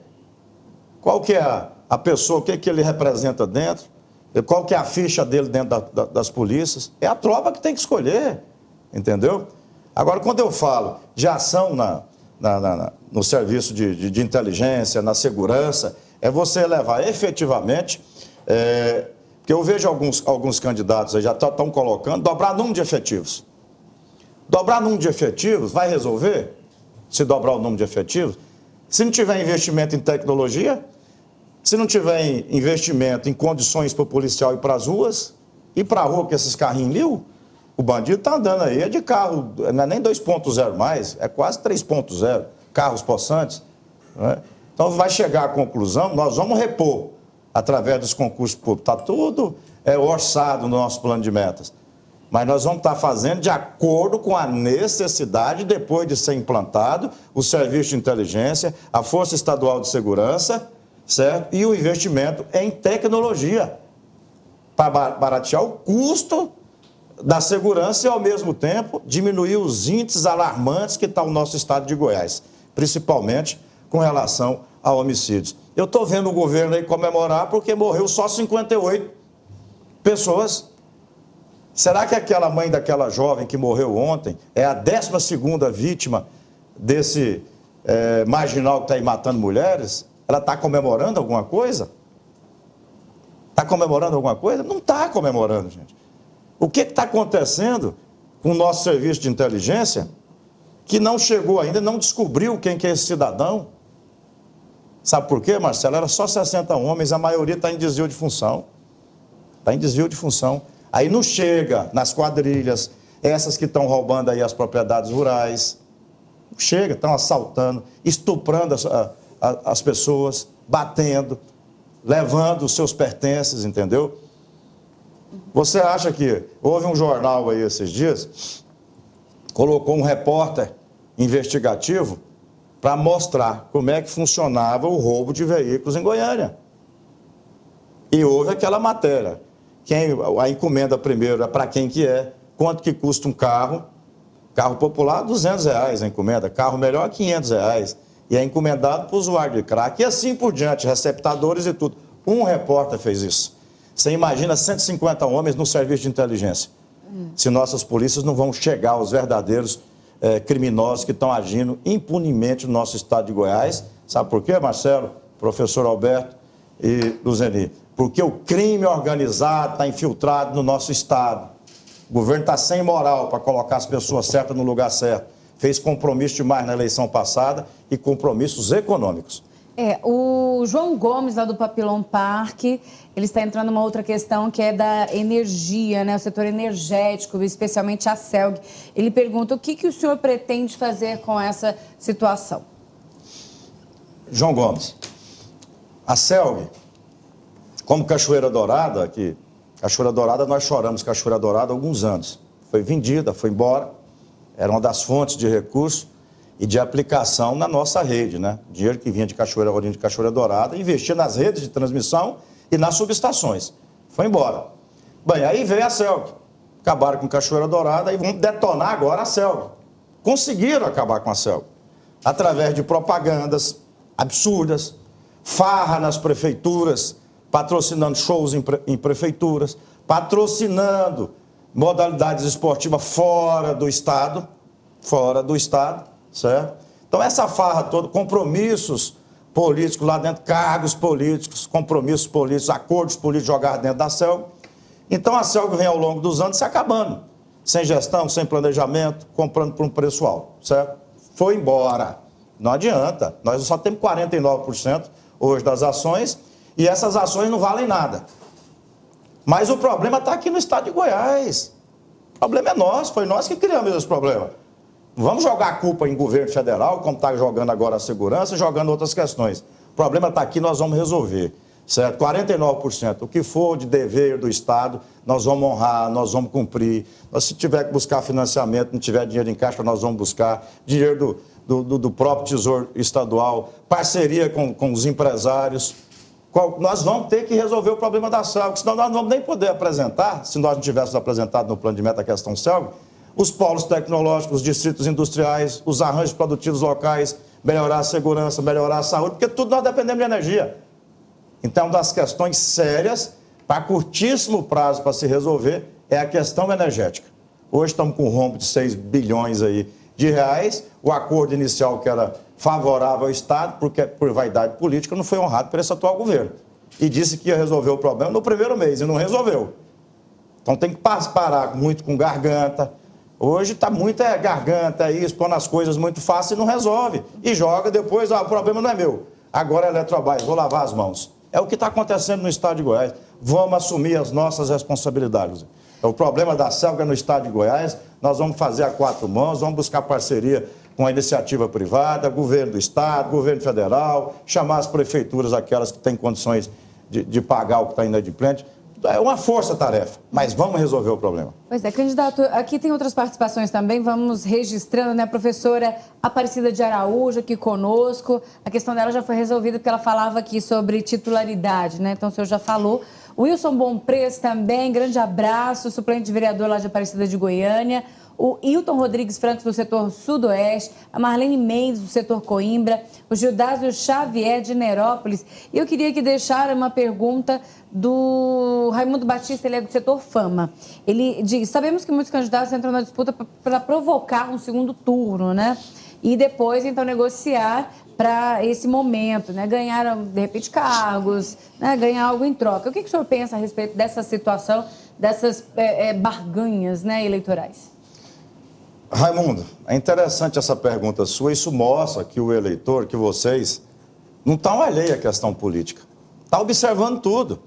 qual que é a pessoa, o que ele representa dentro, qual que é a ficha dele dentro das polícias. É a tropa que tem que escolher, entendeu? Agora, quando eu falo de ação no serviço de inteligência, na segurança, é você levar efetivamente... Porque eu vejo alguns candidatos aí já estão colocando, dobrar número de efetivos. Dobrar número de efetivos vai resolver? Se dobrar o número de efetivos? Se não tiver investimento em tecnologia, se não tiver investimento em condições para o policial ir para as ruas, ir para a rua com esses carrinhos mil, o bandido está andando aí, é de carro, não é nem 2.0 mais, é quase 3.0, carros possantes. Né? Então vai chegar à conclusão, nós vamos repor através dos concursos públicos, está tudo orçado no nosso plano de metas. Mas nós vamos estar fazendo de acordo com a necessidade, depois de ser implantado, o serviço de inteligência, a Força Estadual de Segurança, certo? E o investimento em tecnologia, para baratear o custo da segurança e, ao mesmo tempo, diminuir os índices alarmantes que está o nosso estado de Goiás, principalmente com relação a homicídios. Eu estou vendo o governo aí comemorar porque morreu só 58 pessoas. Será que aquela mãe daquela jovem que morreu ontem é a 12ª vítima desse marginal que está aí matando mulheres? Ela está comemorando alguma coisa? Está comemorando alguma coisa? Não está comemorando, gente. O que está acontecendo com o nosso serviço de inteligência que não chegou ainda, não descobriu quem que é esse cidadão? Sabe por quê, Marcelo? Era só 60 homens, a maioria está em desvio de função. Está em desvio de função. Aí não chega nas quadrilhas, essas que estão roubando aí as propriedades rurais. Não chega, estão assaltando, estuprando as pessoas, batendo, levando os seus pertences, entendeu? Você acha que houve um jornal aí esses dias, colocou um repórter investigativo para mostrar como é que funcionava o roubo de veículos em Goiânia. E houve aquela matéria. A encomenda primeiro é para quem que é, quanto que custa um carro popular, R$200 a encomenda, carro melhor, R$500, e é encomendado para o usuário de crack, e assim por diante, receptadores e tudo. Um repórter fez isso. Você imagina 150 homens no serviço de inteligência, se nossas polícias não vão chegar aos verdadeiros criminosos que estão agindo impunemente no nosso estado de Goiás. Sabe por quê, Marcelo, professor Alberto e Luzeni? Porque o crime organizado está infiltrado no nosso estado. O governo está sem moral para colocar as pessoas certas no lugar certo. Fez compromisso demais na eleição passada e compromissos econômicos. O João Gomes, lá do Papillon Park, ele está entrando numa outra questão que é da energia, né? O setor energético, especialmente a CELG. Ele pergunta o que o senhor pretende fazer com essa situação. João Gomes, a CELG, como Cachoeira Dourada, Cachoeira Dourada, nós choramos Cachoeira Dourada há alguns anos. Foi vendida, foi embora, era uma das fontes de recursos e de aplicação na nossa rede, né? Dinheiro que vinha de Cachoeira, oriundo de Cachoeira Dourada, investia nas redes de transmissão e nas subestações. Foi embora. Bem, aí veio a CELG. Acabaram com Cachoeira Dourada e vão detonar agora a CELG. Conseguiram acabar com a CELG. Através de propagandas absurdas, farra nas prefeituras, patrocinando shows em prefeituras, patrocinando modalidades esportivas fora do estado, certo? Então essa farra toda, compromissos políticos lá dentro, cargos políticos, compromissos políticos, acordos políticos jogados dentro da CELG. Então a CELG vem ao longo dos anos se acabando, sem gestão, sem planejamento, comprando por um preço alto, certo? Foi embora, não adianta, nós só temos 49% hoje das ações, e essas ações não valem nada. Mas o problema está aqui no estado de Goiás. O problema é nosso, foi nós que criamos esse problema. Não vamos jogar a culpa em governo federal, como está jogando agora a segurança, jogando outras questões. O problema está aqui, nós vamos resolver. Certo? 49%. O que for de dever do estado, nós vamos honrar, nós vamos cumprir. Se tiver que buscar financiamento, não tiver dinheiro em caixa, nós vamos buscar. Dinheiro do próprio Tesouro Estadual, parceria com os empresários. Nós vamos ter que resolver o problema da CELG, senão nós não vamos nem poder apresentar, se nós não tivéssemos apresentado no plano de meta a questão CELG, os polos tecnológicos, os distritos industriais, os arranjos produtivos locais, melhorar a segurança, melhorar a saúde, porque tudo nós dependemos de energia. Então, uma das questões sérias, para curtíssimo prazo para se resolver, é a questão energética. Hoje estamos com um rombo de 6 bilhões aí de reais, o acordo inicial que era favorável ao Estado, porque por vaidade política não foi honrado por esse atual governo. E disse que ia resolver o problema no primeiro mês, e não resolveu. Então tem que parar muito com garganta, Hoje está muita garganta aí, expondo as coisas muito fácil e não resolve. E joga depois, o problema não é meu. Agora é Eletrobras, vou lavar as mãos. É o que está acontecendo no estado de Goiás. Vamos assumir as nossas responsabilidades. O problema da selva no estado de Goiás, nós vamos fazer a 4 mãos, vamos buscar parceria com a iniciativa privada, governo do estado, governo federal, chamar as prefeituras, aquelas que têm condições de pagar o que está inadimplente. É uma força-tarefa, mas vamos resolver o problema. Pois é, candidato, aqui tem outras participações também, vamos registrando, né? A professora Aparecida de Araújo aqui conosco, a questão dela já foi resolvida porque ela falava aqui sobre titularidade, né? Então o senhor já falou. O Wilson Bomprez também, grande abraço, suplente de vereador lá de Aparecida de Goiânia. O Hilton Rodrigues Franco, do setor Sudoeste, a Marlene Mendes, do setor Coimbra, o Gildásio Xavier, de Nerópolis. E eu queria que deixar uma pergunta do Raimundo Batista, ele é do setor Fama. Ele diz, sabemos que muitos candidatos entram na disputa para provocar um segundo turno, né? E depois, então, negociar para esse momento, né? Ganhar, de repente, cargos, né? Ganhar algo em troca. O que o senhor pensa a respeito dessa situação, dessas barganhas, né, eleitorais? Raimundo, é interessante essa pergunta sua. Isso mostra que o eleitor, que vocês, não estão alheios à questão política. Está observando tudo.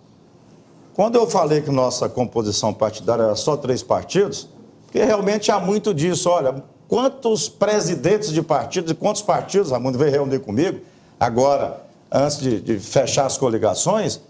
Quando eu falei que nossa composição partidária era só 3 partidos, porque realmente há muito disso. Olha, quantos presidentes de partidos e quantos partidos, Raimundo veio reunir comigo, agora, antes de fechar as coligações,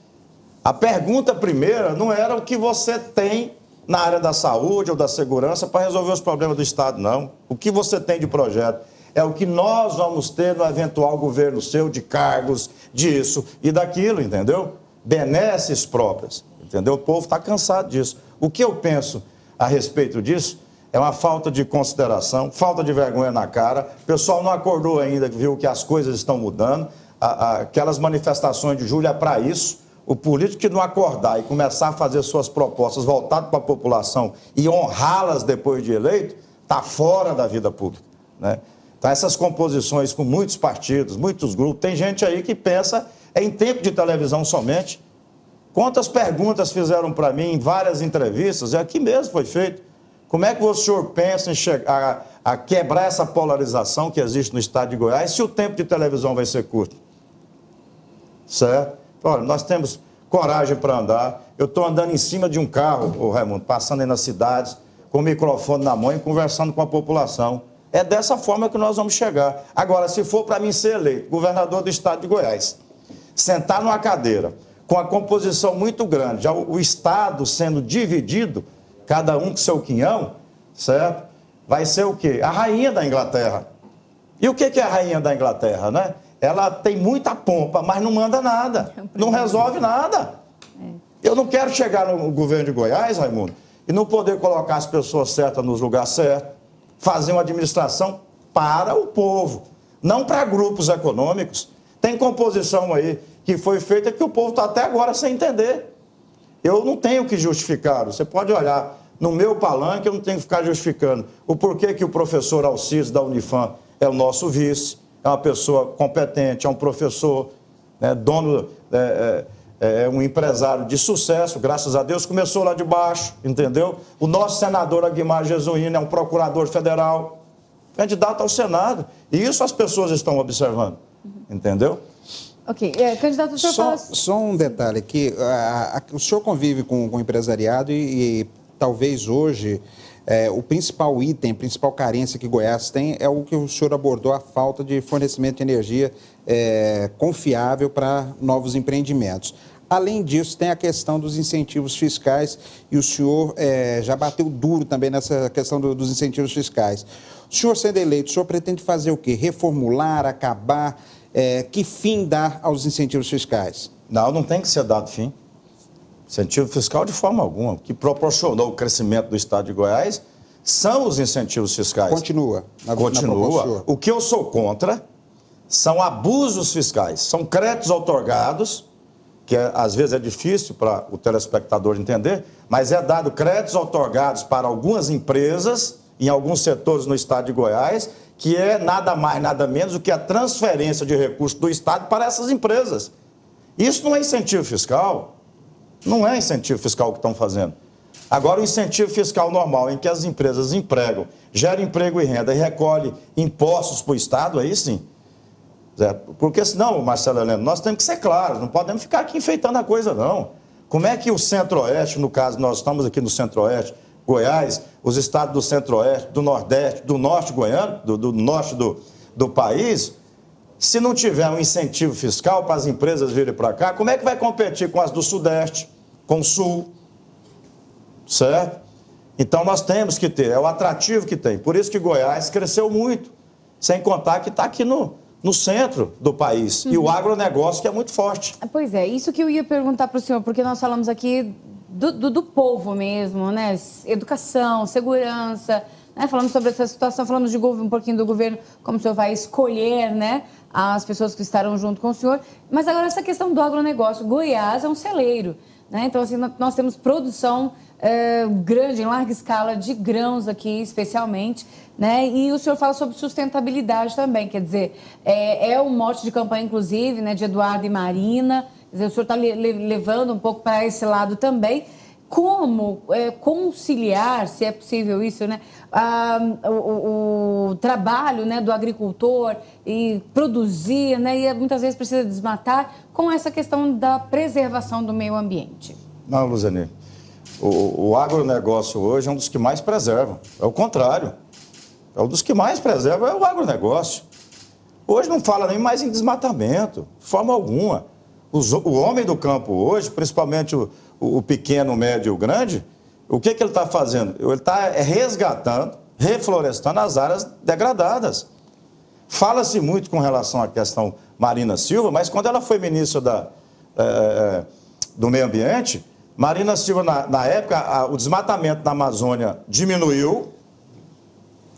a pergunta primeira não era o que você tem na área da saúde ou da segurança para resolver os problemas do Estado, não. O que você tem de projeto é o que nós vamos ter no eventual governo seu, de cargos, disso e daquilo, entendeu? Benesses próprias, entendeu? O povo está cansado disso. O que eu penso a respeito disso é uma falta de consideração, falta de vergonha na cara. O pessoal não acordou ainda, viu que as coisas estão mudando. Aquelas manifestações de julho é para isso. O político que não acordar e começar a fazer suas propostas voltadas para a população e honrá-las depois de eleito, está fora da vida pública, né? Então, essas composições com muitos partidos, muitos grupos, tem gente aí que pensa em tempo de televisão somente. Quantas perguntas fizeram para mim em várias entrevistas, e aqui mesmo foi feito. Como é que o senhor pensa em chegar a quebrar essa polarização que existe no estado de Goiás se o tempo de televisão vai ser curto? Certo? Olha, nós temos coragem para andar. Eu estou andando em cima de um carro, Raimundo, passando aí nas cidades, com o microfone na mão e conversando com a população. É dessa forma que nós vamos chegar. Agora, se for para mim ser eleito governador do estado de Goiás, sentar numa cadeira com a composição muito grande, já o estado sendo dividido, cada um com seu quinhão, certo? Vai ser o quê? A rainha da Inglaterra. E o que é a rainha da Inglaterra, né? Ela tem muita pompa, mas não manda nada, não resolve nada. Eu não quero chegar no governo de Goiás, Raimundo, e não poder colocar as pessoas certas nos lugares certos, fazer uma administração para o povo, não para grupos econômicos. Tem composição aí que foi feita que o povo está até agora sem entender. Eu não tenho que justificar, você pode olhar no meu palanque, eu não tenho que ficar justificando o porquê que o professor Alcides da Unifam é o nosso vice. É uma pessoa competente, é um professor, né, dono, é um empresário de sucesso, graças a Deus, começou lá de baixo, entendeu? O nosso senador Aguimar Jesuíno é um procurador federal, candidato ao Senado. E isso as pessoas estão observando, entendeu? Ok. Candidato, o senhor fala... Só um detalhe aqui. O senhor convive com o empresariado e talvez hoje... o principal item, a principal carência que Goiás tem é o que o senhor abordou, a falta de fornecimento de energia confiável para novos empreendimentos. Além disso, tem a questão dos incentivos fiscais e o senhor já bateu duro também nessa questão dos incentivos fiscais. O senhor sendo eleito, o senhor pretende fazer o quê? Reformular, acabar? Que fim dar aos incentivos fiscais? Não tem que ser dado fim. Incentivo fiscal de forma alguma. O que proporcionou o crescimento do estado de Goiás são os incentivos fiscais. Continua. Continua. O que eu sou contra são abusos fiscais. São créditos outorgados, que às vezes é difícil para o telespectador entender, mas é dado créditos outorgados para algumas empresas, em alguns setores no estado de Goiás, que é nada mais, nada menos do que a transferência de recursos do estado para essas empresas. Isso não é incentivo fiscal. Não é incentivo fiscal que estão fazendo. Agora, o incentivo fiscal normal, em que as empresas empregam, geram emprego e renda e recolhem impostos para o Estado, aí sim. Porque senão, Marcelo Heleno, nós temos que ser claros, não podemos ficar aqui enfeitando a coisa, não. Como é que o Centro-Oeste, no caso, nós estamos aqui no Centro-Oeste, Goiás, os estados do Centro-Oeste, do Nordeste, do Norte goiano, do Norte do país, se não tiver um incentivo fiscal para as empresas virem para cá, como é que vai competir com as do Sudeste, com o Sul? Certo? Então nós temos que ter, é o atrativo que tem. Por isso que Goiás cresceu muito, sem contar que está aqui no centro do país. E o agronegócio que é muito forte. Pois é, isso que eu ia perguntar para o senhor, porque nós falamos aqui do povo mesmo, né? Educação, segurança, né? Falamos sobre essa situação, falamos de um pouquinho do governo, como o senhor vai escolher, né? As pessoas que estarão junto com o senhor. Mas agora essa questão do agronegócio. Goiás é um celeiro, né? Então, assim, nós temos produção grande, em larga escala, de grãos aqui, especialmente, né? E o senhor fala sobre sustentabilidade também, quer dizer, é um mote de campanha, inclusive, né, de Eduardo e Marina. Quer dizer, o senhor está levando um pouco para esse lado também. Como conciliar, se é possível isso, né, o trabalho, né, do agricultor e produzir, né, e muitas vezes precisa desmatar, com essa questão da preservação do meio ambiente? Não, Luzeni, o agronegócio hoje é um dos que mais preservam. É o contrário. É um dos que mais preserva é o agronegócio. Hoje não fala nem mais em desmatamento, de forma alguma. O homem do campo hoje, principalmente o pequeno, o médio e o grande, o que ele está fazendo? Ele está resgatando, reflorestando as áreas degradadas. Fala-se muito com relação à questão Marina Silva, mas quando ela foi ministra do Meio Ambiente, Marina Silva, na época, o desmatamento na Amazônia diminuiu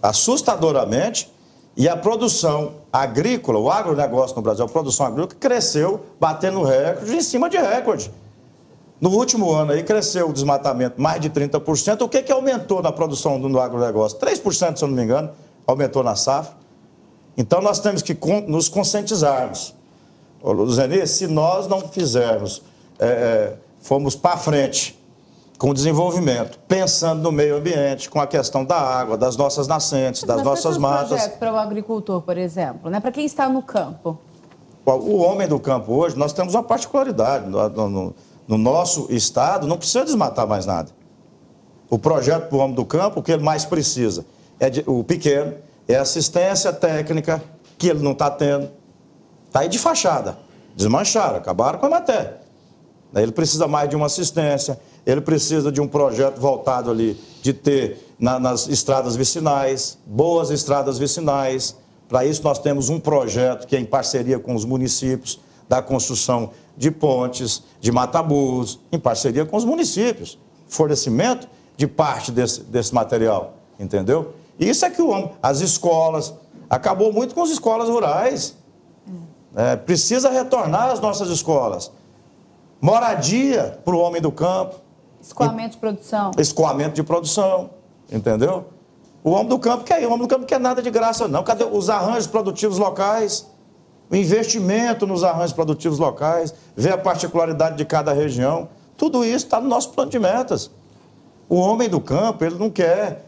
assustadoramente e a produção agrícola, o agronegócio no Brasil, a produção agrícola cresceu, batendo recorde em cima de recorde. No último ano aí cresceu o desmatamento mais de 30%. O que aumentou na produção do agronegócio? 3%, se eu não me engano, aumentou na safra. Então nós temos que nos conscientizarmos. Luzeni, se nós não fizermos, formos para frente com o desenvolvimento, pensando no meio ambiente, com a questão da água, das nossas nascentes, das nossas matas. Projetos para o agricultor, por exemplo, né? Para quem está no campo? O homem do campo hoje, nós temos uma particularidade. No nosso estado, não precisa desmatar mais nada. O projeto para o homem do campo, o que ele mais precisa, o pequeno, é assistência técnica, que ele não está tendo. Está aí de fachada. Desmancharam, acabaram com a matéria. Ele precisa mais de uma assistência, ele precisa de um projeto voltado ali, de ter nas estradas vicinais, boas estradas vicinais. Para isso nós temos um projeto que é em parceria com os municípios, da construção de pontes, de matabus, em parceria com os municípios. Fornecimento de parte desse material, entendeu? Isso é que as escolas, acabou muito com as escolas rurais. Precisa retornar às nossas escolas. Moradia para o homem do campo. Escoamento de produção. Escoamento de produção, entendeu? O homem do campo não quer nada de graça, não. Cadê os arranjos produtivos locais? O investimento nos arranjos produtivos locais, ver a particularidade de cada região. Tudo isso está no nosso plano de metas. O homem do campo, ele não quer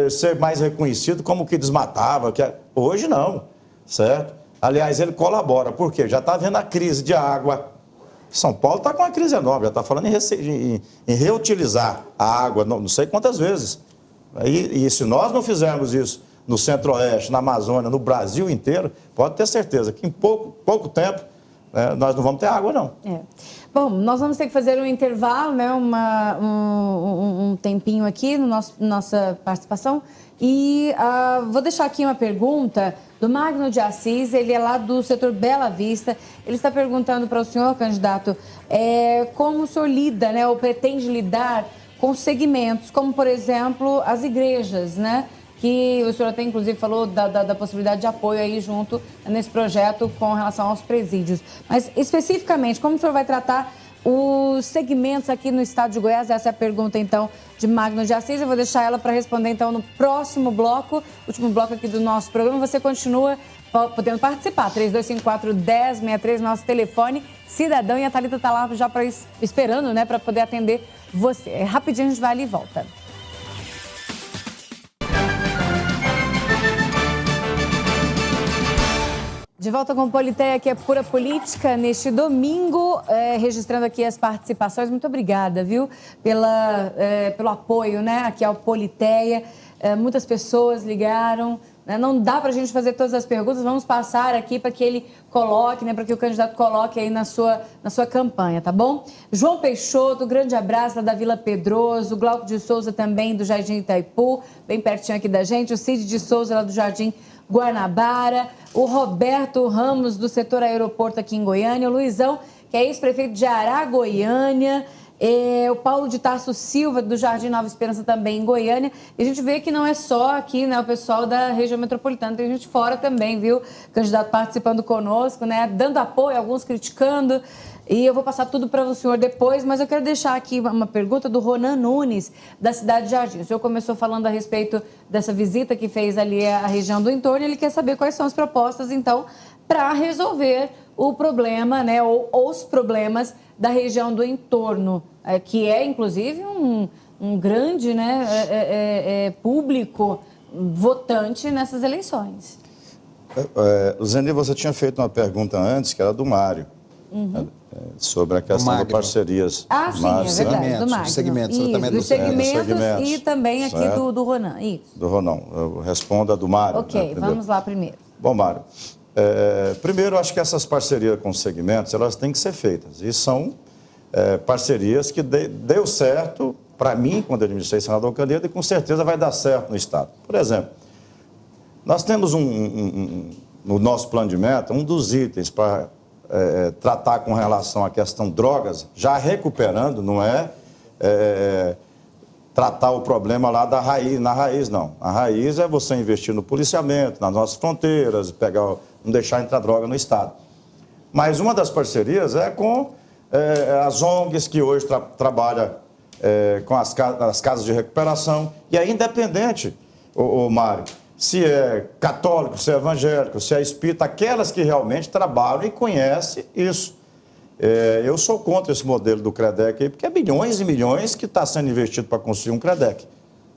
ser mais reconhecido como que desmatava. Hoje não, certo? Aliás, ele colabora. Por quê? Já está havendo a crise de água. São Paulo está com uma crise enorme, já está falando em reutilizar a água, não sei quantas vezes. E se nós não fizermos isso no Centro-Oeste, na Amazônia, no Brasil inteiro, pode ter certeza que em pouco tempo nós não vamos ter água, não. Bom, nós vamos ter que fazer um intervalo, né, um tempinho aqui no nossa participação. E vou deixar aqui uma pergunta do Magno de Assis, ele é lá do setor Bela Vista. Ele está perguntando para o senhor, candidato, como o senhor lida, né, ou pretende lidar com segmentos, como, por exemplo, as igrejas, né? Que o senhor até, inclusive, falou da possibilidade de apoio aí junto nesse projeto com relação aos presídios. Mas, especificamente, como o senhor vai tratar os segmentos aqui no estado de Goiás? Essa é a pergunta, então, de Magno de Assis. Eu vou deixar ela para responder, então, no próximo bloco, último bloco aqui do nosso programa. Você continua podendo participar. 3254-1063, nosso telefone, cidadão. E a Thalita está lá já esperando, né, para poder atender você. Rapidinho a gente vai ali e volta. De volta com o Politeia, que é pura política, neste domingo, registrando aqui as participações. Muito obrigada, viu, pelo apoio, né, aqui ao Politeia. Muitas pessoas ligaram, né? Não dá para a gente fazer todas as perguntas, vamos passar aqui para que ele coloque, né, para que o candidato coloque aí na sua campanha, tá bom? João Peixoto, grande abraço lá da Vila Pedroso, Glauco de Souza também do Jardim Itaipu, bem pertinho aqui da gente, o Cid de Souza lá do Jardim Guanabara, o Roberto Ramos do setor aeroporto aqui em Goiânia, o Luizão, que é ex-prefeito de Aragoiânia, o Paulo de Tarso Silva do Jardim Nova Esperança também em Goiânia. E a gente vê que não é só aqui, né, o pessoal da região metropolitana, tem gente fora também, viu? Candidato participando conosco, né, dando apoio, alguns criticando. E eu vou passar tudo para o senhor depois, mas eu quero deixar aqui uma pergunta do Ronan Nunes, da cidade de Jardim. O senhor começou falando a respeito dessa visita que fez ali à região do entorno, e ele quer saber quais são as propostas, então, para resolver o problema, né, ou os problemas da região do entorno, que é, inclusive, um grande, né, público votante nessas eleições. Zeni, você tinha feito uma pergunta antes, que era do Mário. Sobre a questão de parcerias. Ah, sim, Mário, é verdade, do Magno. Segmentos, isso, dos segmentos e também aqui certo? do Ronan, isso. Do Ronan, eu respondo a do Mário. Ok, né, vamos lá primeiro. Bom, Mário, primeiro, eu acho que essas parcerias com os segmentos, elas têm que ser feitas. E são parcerias que deu certo para mim, quando eu administrei senador Canedo, e com certeza vai dar certo no Estado. Por exemplo, nós temos no nosso plano de meta, um dos itens para tratar com relação à questão drogas, já recuperando, não tratar o problema lá na raiz, não. A raiz é você investir no policiamento, nas nossas fronteiras, não deixar entrar droga no Estado. Mas uma das parcerias é com as ONGs que hoje trabalham com as casas de recuperação, e é independente, Mário, se é católico, se é evangélico, se é espírita, aquelas que realmente trabalham e conhecem isso. Eu sou contra esse modelo do CREDEC aí, porque é milhões e milhões que está sendo investido para construir um CREDEC,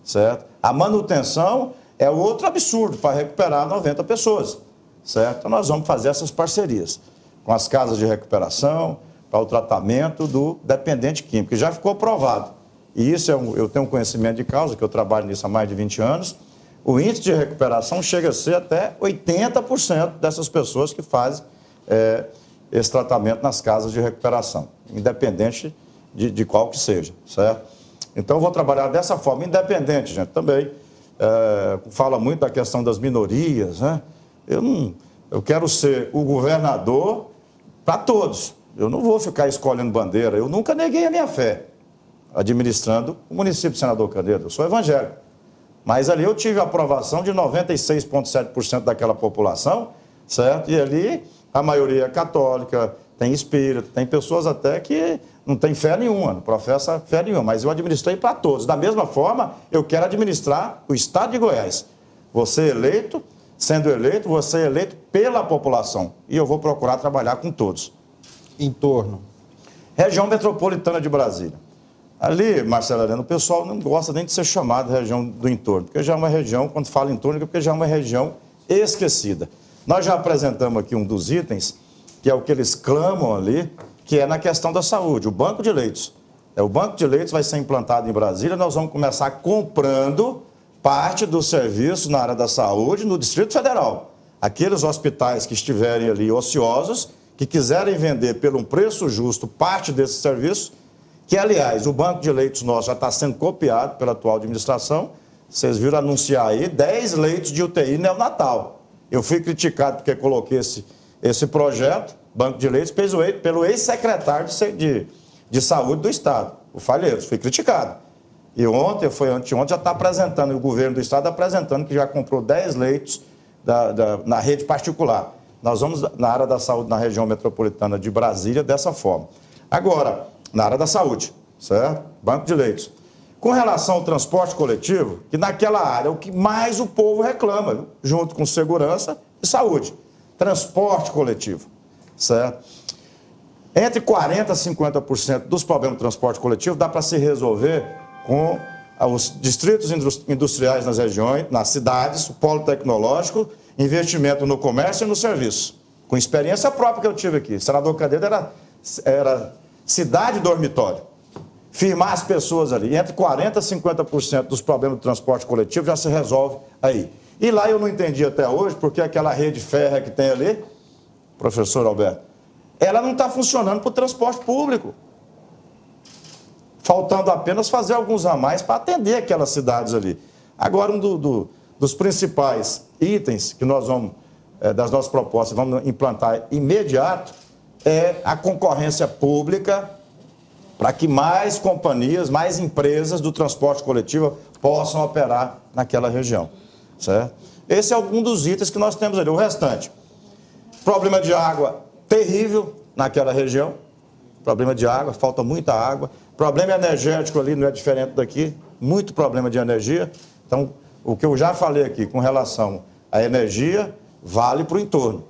certo? A manutenção é outro absurdo para recuperar 90 pessoas, certo? Então nós vamos fazer essas parcerias com as casas de recuperação para o tratamento do dependente químico, que já ficou provado. E isso eu tenho conhecimento de causa, que eu trabalho nisso há mais de 20 anos. O índice de recuperação chega a ser até 80% dessas pessoas que fazem esse tratamento nas casas de recuperação, independente de qual que seja, certo? Então, eu vou trabalhar dessa forma, independente, gente, também. Fala muito da questão das minorias, né? Eu quero ser o governador para todos. Eu não vou ficar escolhendo bandeira. Eu nunca neguei a minha fé administrando o município de Senador Canedo. Eu sou evangélico. Mas ali eu tive a aprovação de 96,7% daquela população, certo? E ali a maioria é católica, tem espírito, tem pessoas até que não tem fé nenhuma, não professa fé nenhuma, mas eu administrei para todos. Da mesma forma, eu quero administrar o Estado de Goiás. Você eleito, sendo eleito, você é eleito pela população. E eu vou procurar trabalhar com todos. Entorno. Região metropolitana de Brasília. Ali, Marcelo Helena, o pessoal não gosta nem de ser chamado de região do entorno, porque já é uma região, quando fala entorno, porque já é uma região esquecida. Nós já apresentamos aqui um dos itens, que é o que eles clamam ali, que é na questão da saúde, o banco de leitos. O banco de leitos vai ser implantado em Brasília, nós vamos começar comprando parte dos serviços na área da saúde no Distrito Federal. Aqueles hospitais que estiverem ali ociosos, que quiserem vender por um preço justo parte desses serviços, que, aliás, o banco de leitos nosso já está sendo copiado pela atual administração. Vocês viram anunciar aí 10 leitos de UTI neonatal. Eu fui criticado porque coloquei esse projeto, banco de leitos, pelo ex-secretário de saúde do Estado, o Falheiros. Fui criticado. E ontem, foi anteontem, já está apresentando, o governo do Estado apresentando que já comprou 10 leitos na rede particular. Nós vamos na área da saúde na região metropolitana de Brasília dessa forma. Agora, na área da saúde, certo? Banco de leitos. Com relação ao transporte coletivo, que naquela área é o que mais o povo reclama, viu? Junto com segurança e saúde. Transporte coletivo, certo? Entre 40% a 50% dos problemas do transporte coletivo dá para se resolver com os distritos industriais nas regiões, nas cidades, o polo tecnológico, investimento no comércio e no serviço. Com experiência própria que eu tive aqui. Senador Cadeiro era cidade dormitório. Firmar as pessoas ali. Entre 40% a 50% dos problemas do transporte coletivo já se resolve aí. E lá eu não entendi até hoje, porque aquela rede férrea que tem ali, professor Alberto, ela não está funcionando para o transporte público. Faltando apenas fazer alguns a mais para atender aquelas cidades ali. Agora, dos principais itens que nós vamos, das nossas propostas, vamos implantar imediato, é a concorrência pública para que mais companhias, mais empresas do transporte coletivo possam operar naquela região. Certo? Esse é um dos itens que nós temos ali. O restante, problema de água terrível naquela região, problema de água, falta muita água. Problema energético ali não é diferente daqui, muito problema de energia. Então, o que eu já falei aqui com relação à energia, vale para o entorno.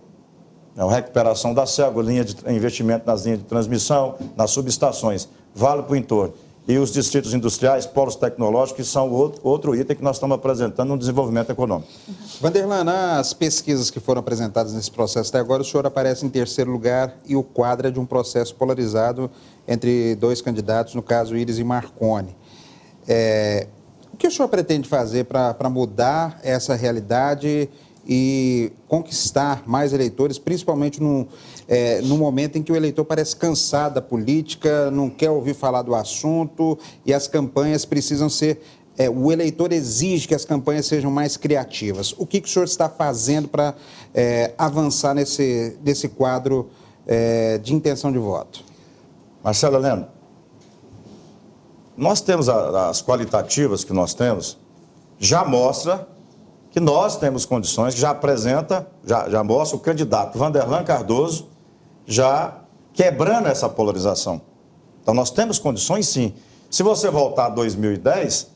A recuperação da CELGO, investimento nas linhas de transmissão, nas subestações, vale para o entorno. E os distritos industriais, polos tecnológicos, que são outro item que nós estamos apresentando no desenvolvimento econômico. Vanderlan, nas pesquisas que foram apresentadas nesse processo até agora, o senhor aparece em terceiro lugar e o quadro é de um processo polarizado entre dois candidatos, no caso Íris e Marconi. O que o senhor pretende fazer para mudar essa realidade e conquistar mais eleitores, principalmente no momento em que o eleitor parece cansado da política, não quer ouvir falar do assunto e as campanhas precisam ser... o eleitor exige que as campanhas sejam mais criativas. O que o senhor está fazendo para avançar nesse quadro de intenção de voto? Marcelo Heleno, nós temos as qualitativas que nós temos, já mostra que nós temos condições, que já apresenta, já mostra o candidato Vanderlan Cardoso já quebrando essa polarização. Então nós temos condições sim. Se você voltar a 2010,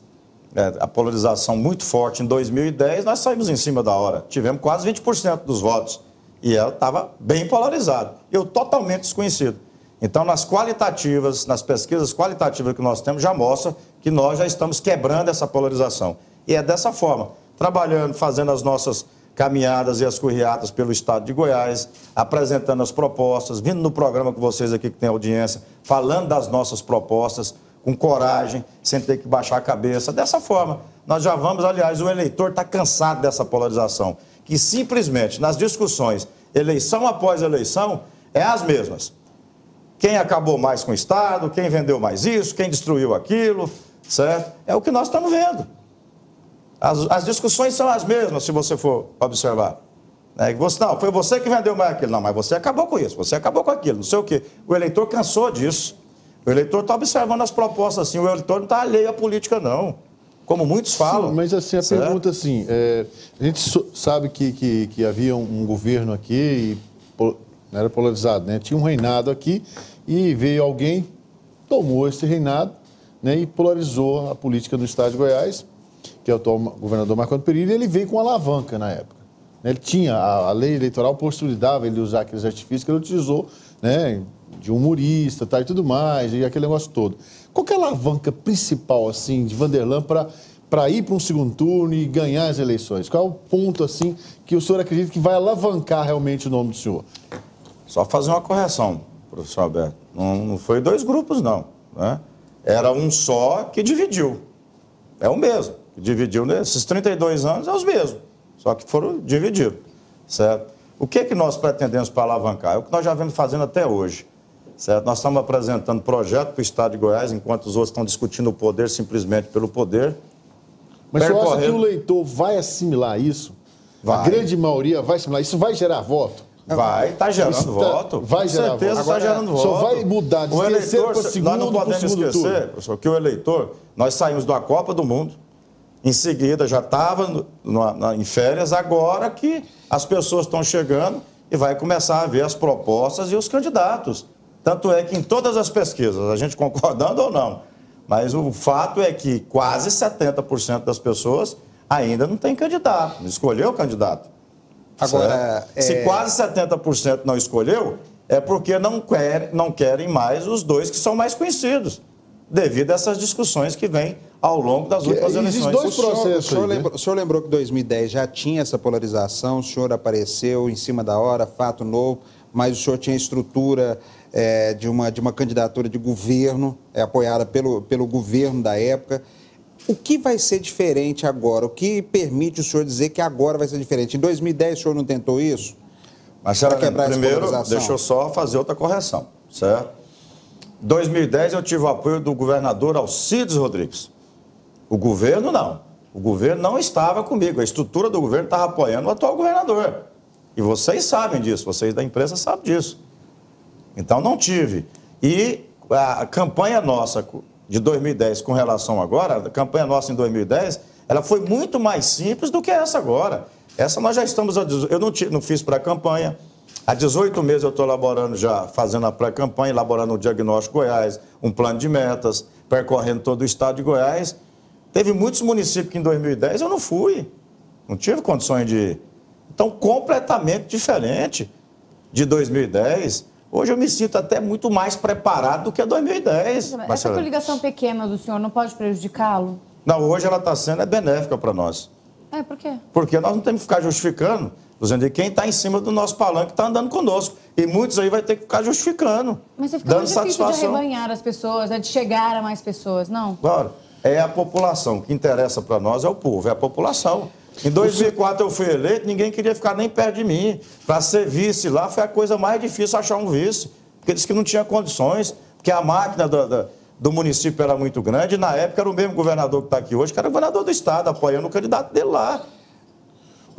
a polarização muito forte em 2010, nós saímos em cima da hora. Tivemos quase 20% dos votos. E ela estava bem polarizada. Eu totalmente desconhecido. Então, nas qualitativas, nas pesquisas qualitativas que nós temos, já mostra que nós já estamos quebrando essa polarização. E é dessa forma, trabalhando, fazendo as nossas caminhadas e as correatas pelo estado de Goiás, apresentando as propostas, vindo no programa com vocês aqui que tem audiência, falando das nossas propostas, com coragem, sem ter que baixar a cabeça. Dessa forma, nós já vamos, aliás, o eleitor está cansado dessa polarização, que simplesmente, nas discussões, eleição após eleição, é as mesmas. Quem acabou mais com o Estado, quem vendeu mais isso, quem destruiu aquilo, certo? É o que nós estamos vendo. As discussões são as mesmas, se você for observar. Não, foi você que vendeu mais aquilo. Não, mas você acabou com isso, você acabou com aquilo, não sei o quê. O eleitor cansou disso. O eleitor está observando as propostas assim, o eleitor não está alheio à política, não. Como muitos falam. Sim, mas assim, a pergunta assim, a gente sabe que havia um governo aqui, e não era polarizado, né? Tinha um reinado aqui e veio alguém, tomou esse reinado, né, e polarizou a política do estado de Goiás, que é o atual governador Marconi Perillo, e ele veio com alavanca na época. Ele tinha, a lei eleitoral possibilitava ele usar aqueles artifícios que ele utilizou, né, de humorista, tá, e tudo mais, e aquele negócio todo. Qual que é a alavanca principal, assim, de Vanderlan para ir para um segundo turno e ganhar as eleições? Qual é o ponto, assim, que o senhor acredita que vai alavancar realmente o nome do senhor? Só fazer uma correção, professor Alberto. Não foi dois grupos, não, né? Era um só que dividiu. É o mesmo. Que dividiu nesses 32 anos, é os mesmos. Só que foram divididos, certo? O que nós pretendemos para alavancar? É o que nós já vemos fazendo até hoje, certo? Nós estamos apresentando projeto para o estado de Goiás, enquanto os outros estão discutindo o poder simplesmente pelo poder. Mas você acha que o eleitor vai assimilar isso? Vai. A grande maioria vai assimilar. Isso vai gerar voto? Vai, está gerando voto. Vai gerar voto. Com certeza está gerando voto. Só vai mudar de terceiro para segundo. Nós não podemos esquecer, professor, que o eleitor, nós saímos da Copa do Mundo, em seguida já estava em férias, agora que as pessoas estão chegando e vai começar a ver as propostas e os candidatos. Tanto é que em todas as pesquisas, a gente concordando ou não, mas o fato é que quase 70% das pessoas ainda não tem candidato, não escolheu o candidato. Agora, se quase 70% não escolheu, é porque não querem mais os dois que são mais conhecidos, devido a essas discussões que vêm ao longo das últimas eleições. Dois processos o senhor lembrou que em 2010 já tinha essa polarização, o senhor apareceu em cima da hora, fato novo, mas o senhor tinha estrutura de uma candidatura de governo, apoiada pelo governo da época. O que vai ser diferente agora? O que permite o senhor dizer que agora vai ser diferente? Em 2010 o senhor não tentou isso? Marcelo, primeiro, deixa eu só fazer outra correção, certo? Em 2010 eu tive o apoio do governador Alcides Rodrigues. O governo não. O governo não estava comigo. A estrutura do governo estava apoiando o atual governador. E vocês sabem disso, vocês da imprensa sabem disso. Então não tive. E a campanha nossa de 2010 com relação agora, a campanha nossa em 2010, ela foi muito mais simples do que essa agora. Essa nós já estamos... Eu não fiz pré-campanha. Há 18 meses eu estou elaborando já, fazendo a pré-campanha, elaborando um diagnóstico Goiás, um plano de metas, percorrendo todo o estado de Goiás. Teve muitos municípios que em 2010 eu não fui. Não tive condições de ir. Então, completamente diferente de 2010. Hoje eu me sinto até muito mais preparado do que 2010. Essa coligação pequena do senhor não pode prejudicá-lo? Não, hoje ela está sendo benéfica para nós. Por quê? Porque nós não temos que ficar justificando, dizendo que quem está em cima do nosso palanque está andando conosco. E muitos aí vai ter que ficar justificando. Mas você fica muito difícil de arrebanhar as pessoas, de chegar a mais pessoas, não? Claro, é a população. O que interessa para nós é o povo, é a população. Em 2004 eu fui eleito, ninguém queria ficar nem perto de mim. Para ser vice lá foi a coisa mais difícil achar um vice. Porque disse que não tinha condições, porque a máquina do município era muito grande. E na época era o mesmo governador que está aqui hoje, que era o governador do estado, apoiando o candidato dele lá.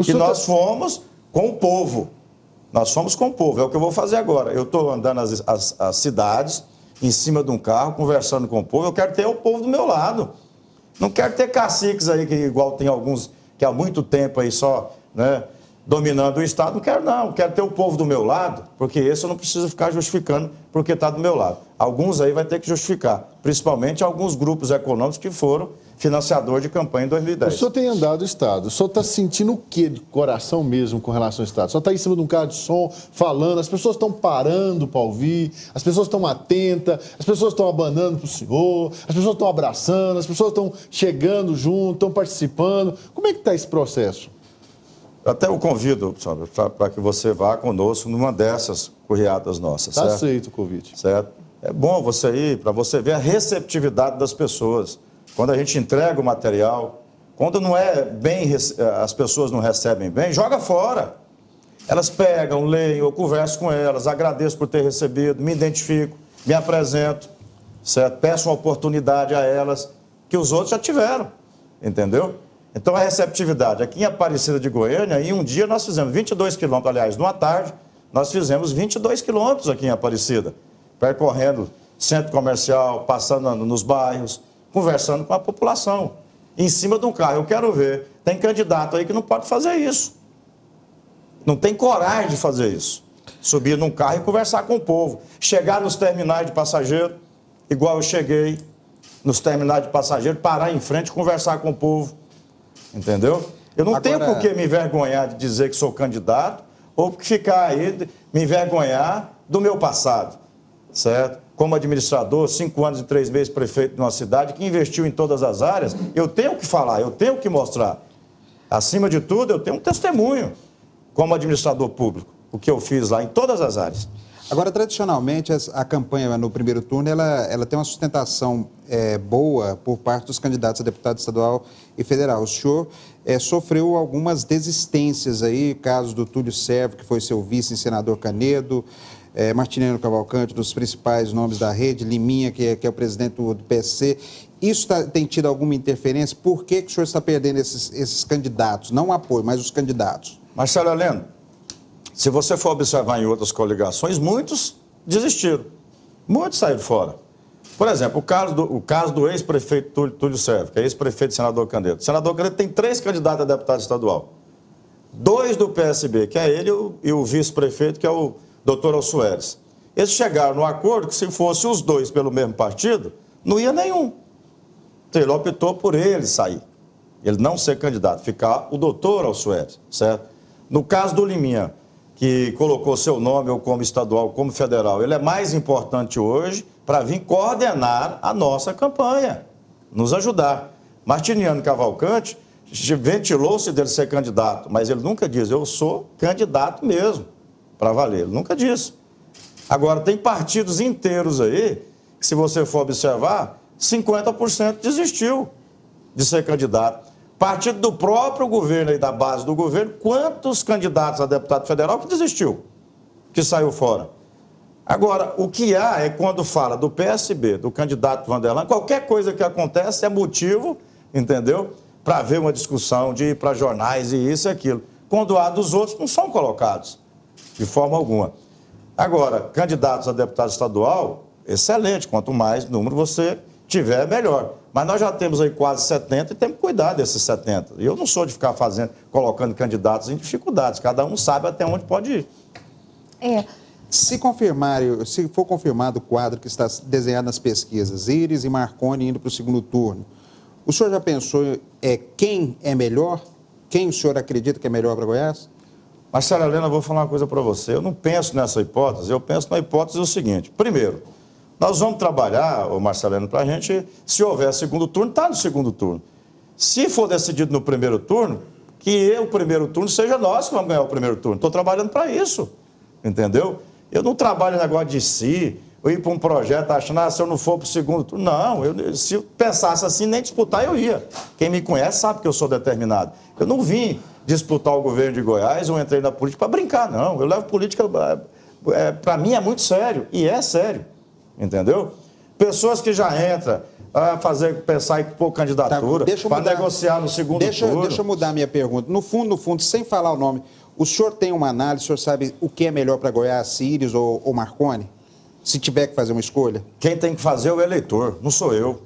E nós fomos com o povo. Nós fomos com o povo. É o que eu vou fazer agora. Eu estou andando as cidades, em cima de um carro, conversando com o povo. Eu quero ter o povo do meu lado. Não quero ter caciques aí, que igual tem alguns que há muito tempo aí só, né, dominando o estado. Não quero, não. Quero ter o povo do meu lado, porque esse eu não preciso ficar justificando porque está do meu lado. Alguns aí vai ter que justificar, principalmente alguns grupos econômicos que foram financiador de campanha em 2010. O senhor tem andado o estado, o senhor está sentindo o que de coração mesmo com relação ao estado? O senhor está em cima de um carro de som, falando, as pessoas estão parando para ouvir, as pessoas estão atentas, as pessoas estão abanando para o senhor, as pessoas estão abraçando, as pessoas estão chegando junto, estão participando. Como é que está esse processo? Até eu convido, para que você vá conosco numa dessas correadas nossas. Está aceito o convite. Certo? É bom você ir, para você ver a receptividade das pessoas. Quando a gente entrega o material, quando não é bem, as pessoas não recebem bem, joga fora. Elas pegam, leem, eu converso com elas, agradeço por ter recebido, me identifico, me apresento, certo? Peço uma oportunidade a elas que os outros já tiveram, entendeu? Então, a receptividade. Aqui em Aparecida de Goiânia, em um dia nós fizemos 22 quilômetros, aliás, numa tarde, nós fizemos 22 quilômetros aqui em Aparecida, percorrendo centro comercial, passando nos bairros, conversando com a população, em cima de um carro. Eu quero ver, tem candidato aí que não pode fazer isso. Não tem coragem de fazer isso. Subir num carro e conversar com o povo. Chegar nos terminais de passageiro, igual eu cheguei, nos terminais de passageiro, parar em frente e conversar com o povo. Entendeu? Eu não tenho por que me envergonhar de dizer que sou candidato ou ficar aí, me envergonhar do meu passado, certo? Como administrador, 5 anos e 3 meses prefeito de uma cidade que investiu em todas as áreas, eu tenho que falar, eu tenho que mostrar. Acima de tudo, eu tenho um testemunho como administrador público, o que eu fiz lá em todas as áreas. Agora, tradicionalmente, a campanha no primeiro turno, ela tem uma sustentação boa por parte dos candidatos a deputado estadual e federal. O senhor sofreu algumas desistências aí, casos do Túlio Servo, que foi seu vice em senador Canedo, Martinelli Cavalcante, dos principais nomes da rede, Liminha, que é o presidente do PSC. Isso tem tido alguma interferência? Por que o senhor está perdendo esses candidatos? Não o apoio, mas os candidatos. Marcelo Heleno, se você for observar em outras coligações, muitos desistiram. Muitos saíram fora. Por exemplo, o caso do ex-prefeito Túlio Servo, que é ex-prefeito e senador Canedo. O senador Canedo tem 3 candidatos a deputado estadual. 2 do PSB, que é ele, e o vice-prefeito, que é o doutor Alçoeres. Eles chegaram no acordo que se fosse os dois pelo mesmo partido, não ia nenhum. Então ele optou por ele sair. Ele não ser candidato, ficar o doutor Alsueres, certo? No caso do Liminha, que colocou seu nome ou como estadual, como federal, ele é mais importante hoje para vir coordenar a nossa campanha, nos ajudar. Martiniano Cavalcante ventilou-se dele ser candidato, mas ele nunca diz, eu sou candidato mesmo, para valer, ele nunca disse. Agora, tem partidos inteiros aí, que se você for observar, 50% desistiu de ser candidato. Partido do próprio governo e da base do governo, quantos candidatos a deputado federal que desistiu, que saiu fora? Agora, o que há é quando fala do PSB, do candidato Vanderlan, qualquer coisa que acontece é motivo, entendeu? Para haver uma discussão, de ir para jornais e isso e aquilo. Quando há dos outros, não são colocados, de forma alguma. Agora, candidatos a deputado estadual, excelente, quanto mais número você tiver, melhor. Mas nós já temos aí quase 70 e temos que cuidar desses 70. E eu não sou de ficar colocando candidatos em dificuldades, cada um sabe até onde pode ir. Se for confirmado o quadro que está desenhado nas pesquisas, Íris e Marconi indo para o segundo turno, o senhor já pensou quem é melhor? Quem o senhor acredita que é melhor para Goiás? Marcela Helena, eu vou falar uma coisa para você. Eu não penso nessa hipótese, eu penso na hipótese do seguinte. Primeiro, nós vamos trabalhar, Marcela Helena, para a gente, se houver segundo turno, está no segundo turno. Se for decidido no primeiro turno, que o primeiro turno seja nós que vamos ganhar o primeiro turno. Estou trabalhando para isso, entendeu? Eu não trabalho em negócio de si, eu ir para um projeto achando, se eu não for para o segundo turno. Não, se eu pensasse assim, nem disputar eu ia. Quem me conhece sabe que eu sou determinado. Eu não vim disputar o governo de Goiás ou entrei na política para brincar, não. Eu levo política, para mim é muito sério, e é sério, entendeu? Pessoas que já entram a pensar em pôr candidatura, para negociar no segundo turno. Deixa eu mudar a minha pergunta. No fundo, sem falar o nome, o senhor tem uma análise, o senhor sabe o que é melhor para Goiás, Íris ou Marconi? Se tiver que fazer uma escolha? Quem tem que fazer é o eleitor, não sou eu.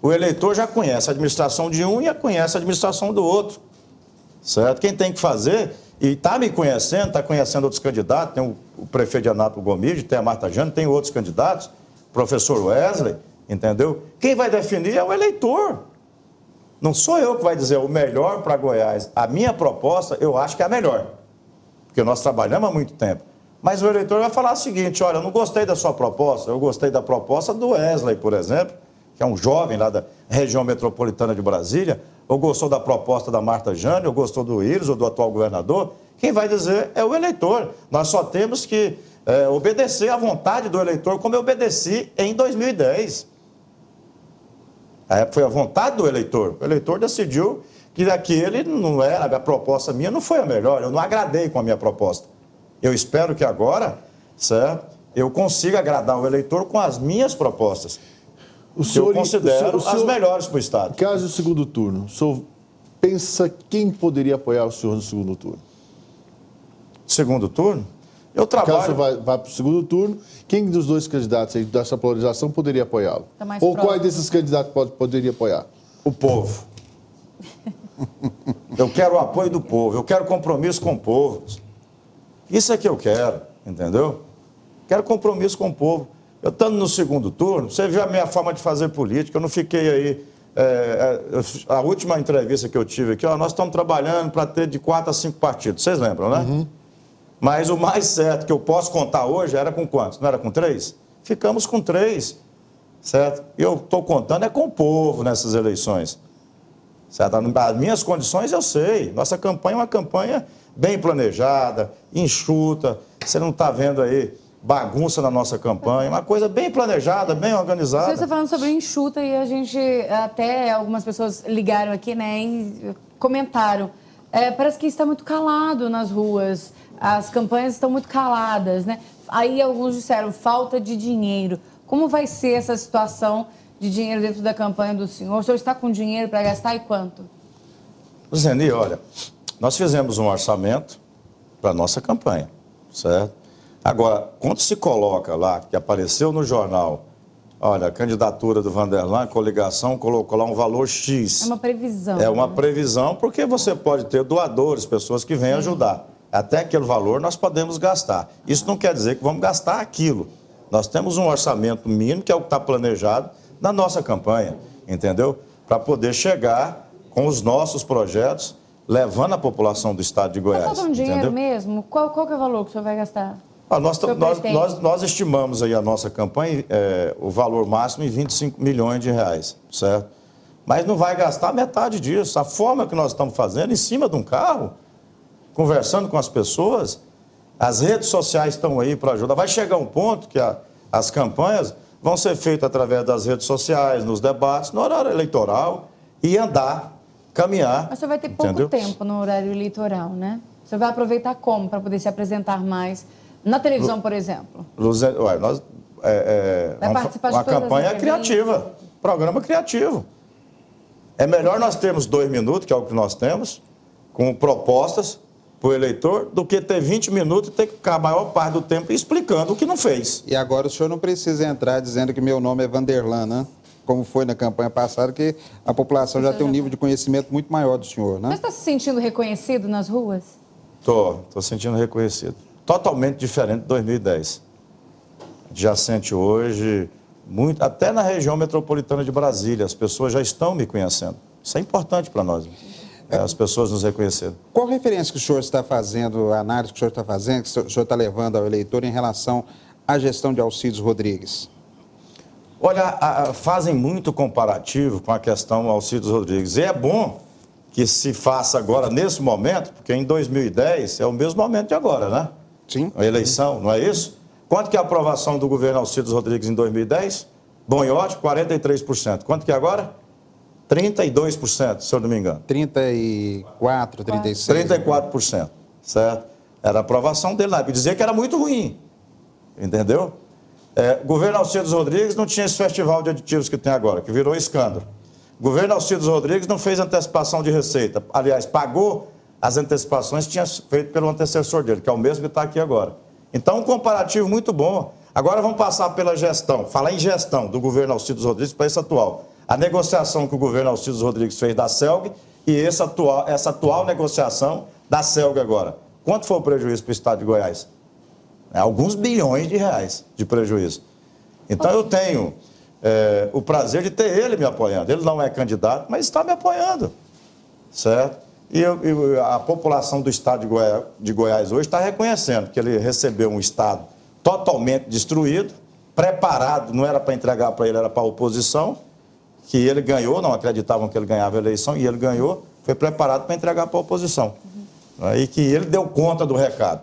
O eleitor já conhece a administração de um e já conhece a administração do outro. Certo? Quem tem que fazer, e está me conhecendo, está conhecendo outros candidatos, tem o prefeito de Anápolis Gomide, tem a Marta Jane, tem outros candidatos, professor Wesley, entendeu? Quem vai definir é o eleitor. Não sou eu que vai dizer o melhor para Goiás. A minha proposta, eu acho que é a melhor, porque nós trabalhamos há muito tempo. Mas o eleitor vai falar o seguinte, olha, eu não gostei da sua proposta, eu gostei da proposta do Wesley, por exemplo, que é um jovem lá da região metropolitana de Brasília, ou gostou da proposta da Marta Jane, ou gostou do Íris, ou do atual governador, quem vai dizer é o eleitor. Nós só temos que obedecer à vontade do eleitor, como eu obedeci em 2010. Foi a vontade do eleitor. O eleitor decidiu que aquele não era, a proposta minha não foi a melhor, eu não agradei com a minha proposta. Eu espero que agora, certo, eu consiga agradar o eleitor com as minhas propostas. Eu considero as melhores para o Estado. Caso do segundo turno, o senhor pensa quem poderia apoiar o senhor no segundo turno? Segundo turno? Eu trabalho... Caso vai para o segundo turno, quem dos dois candidatos aí, dessa polarização poderia apoiá-lo? Ou quais desses candidatos poderia apoiar? O povo. Eu quero o apoio do povo, eu quero compromisso com o povo. Isso é que eu quero, entendeu? Quero compromisso com o povo. Eu estando no segundo turno, você viu a minha forma de fazer política, eu não fiquei aí... a última entrevista que eu tive aqui, nós estamos trabalhando para ter de 4 a 5 partidos, vocês lembram, né? Uhum. Mas o mais certo que eu posso contar hoje era com quantos? Não era com 3? Ficamos com 3, certo? E eu estou contando com o povo nessas eleições. Certo? As minhas condições eu sei. Nossa campanha é uma campanha bem planejada, enxuta. Você não está vendo aí bagunça na nossa campanha, uma coisa bem planejada, bem organizada. Você está falando sobre enxuta e a gente, até algumas pessoas ligaram aqui, né, e comentaram. Parece que está muito calado nas ruas, as campanhas estão muito caladas, né? Aí alguns disseram falta de dinheiro. Como vai ser essa situação de dinheiro dentro da campanha do senhor? O senhor está com dinheiro para gastar e quanto? Zeni, olha, nós fizemos um orçamento para a nossa campanha, certo? Agora, quando se coloca lá, que apareceu no jornal, olha, a candidatura do Vanderlan, a coligação colocou lá um valor X. É uma previsão. É uma previsão, porque você pode ter doadores, pessoas que vêm ajudar. até aquele valor nós podemos gastar. Isso não quer dizer que vamos gastar aquilo. Nós temos um orçamento mínimo, que é o que está planejado na nossa campanha, entendeu? Para poder chegar com os nossos projetos, levando a população do estado de Goiás. Mas falta um dinheiro entendeu? mesmo? Qual que é o valor que o senhor vai gastar? Nós estimamos aí a nossa campanha, o valor máximo em 25 milhões de reais, certo? Mas não vai gastar metade disso. A forma que nós estamos fazendo, em cima de um carro, conversando com as pessoas, as redes sociais estão aí para ajudar. Vai chegar um ponto que as campanhas vão ser feitas através das redes sociais, nos debates, no horário eleitoral, e andar, caminhar. Mas o senhor vai ter pouco tempo no horário eleitoral, né? O senhor vai aproveitar como para poder se apresentar mais na televisão, por exemplo? Vai participar de uma campanha criativa, programa criativo. É melhor nós termos 2 minutos, que é o que nós temos, com propostas para o eleitor, do que ter 20 minutos e ter que ficar a maior parte do tempo explicando o que não fez. E agora o senhor não precisa entrar dizendo que meu nome é Vanderlan, né? Como foi na campanha passada, que a população já tem um nível de conhecimento muito maior do senhor, né? Você está se sentindo reconhecido nas ruas? Estou sentindo reconhecido. Totalmente diferente de 2010. A gente já sente hoje, muito, até na região metropolitana de Brasília, as pessoas já estão me conhecendo. Isso é importante para nós, as pessoas nos reconhecerem. Qual referência que o senhor está fazendo, a análise que o senhor está fazendo, que o senhor está levando ao eleitor em relação à gestão de Alcides Rodrigues? Olha, fazem muito comparativo com a questão Alcides Rodrigues. E é bom que se faça agora, nesse momento, porque em 2010 é o mesmo momento de agora, né? Sim. A eleição, não é isso? Quanto que é a aprovação do governo Alcides Rodrigues em 2010? Bom e ótimo, 43%. Quanto que é agora? 32%, se eu não me engano. 34, 36. 34%, certo? Era a aprovação dele lá, para dizer que era muito ruim, entendeu? O governo Alcides Rodrigues não tinha esse festival de aditivos que tem agora, que virou escândalo. O governo Alcides Rodrigues não fez antecipação de receita. Aliás, pagou as antecipações que tinha feito pelo antecessor dele, que é o mesmo que está aqui agora. Então, um comparativo muito bom. Agora vamos passar pela gestão, falar em gestão do governo Alcides Rodrigues para esse atual. A negociação que o governo Alcides Rodrigues fez da CELG e essa atual negociação da CELG agora. Quanto foi o prejuízo para o estado de Goiás? Alguns bilhões de reais de prejuízo. Então, eu tenho o prazer de ter ele me apoiando. Ele não é candidato, mas está me apoiando, certo? E a população do estado de Goiás hoje está reconhecendo que ele recebeu um estado totalmente destruído, preparado, não era para entregar para ele, era para a oposição, que ele ganhou, não acreditavam que ele ganhava a eleição, e ele ganhou, foi preparado para entregar para a oposição. E que ele deu conta do recado,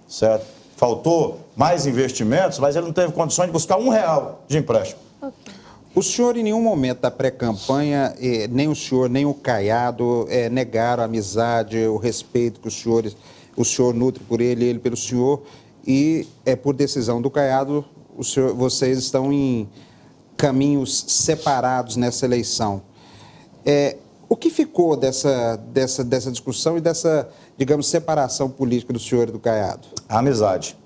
certo? Faltou mais investimentos, mas ele não teve condições de buscar R$1 de empréstimo. Okay. O senhor, em nenhum momento da pré-campanha, nem o senhor, nem o Caiado, negaram a amizade, o respeito que o senhor nutre por ele pelo senhor, e por decisão do Caiado, vocês estão em caminhos separados nessa eleição. O que ficou dessa discussão e dessa, digamos, separação política do senhor e do Caiado? A amizade,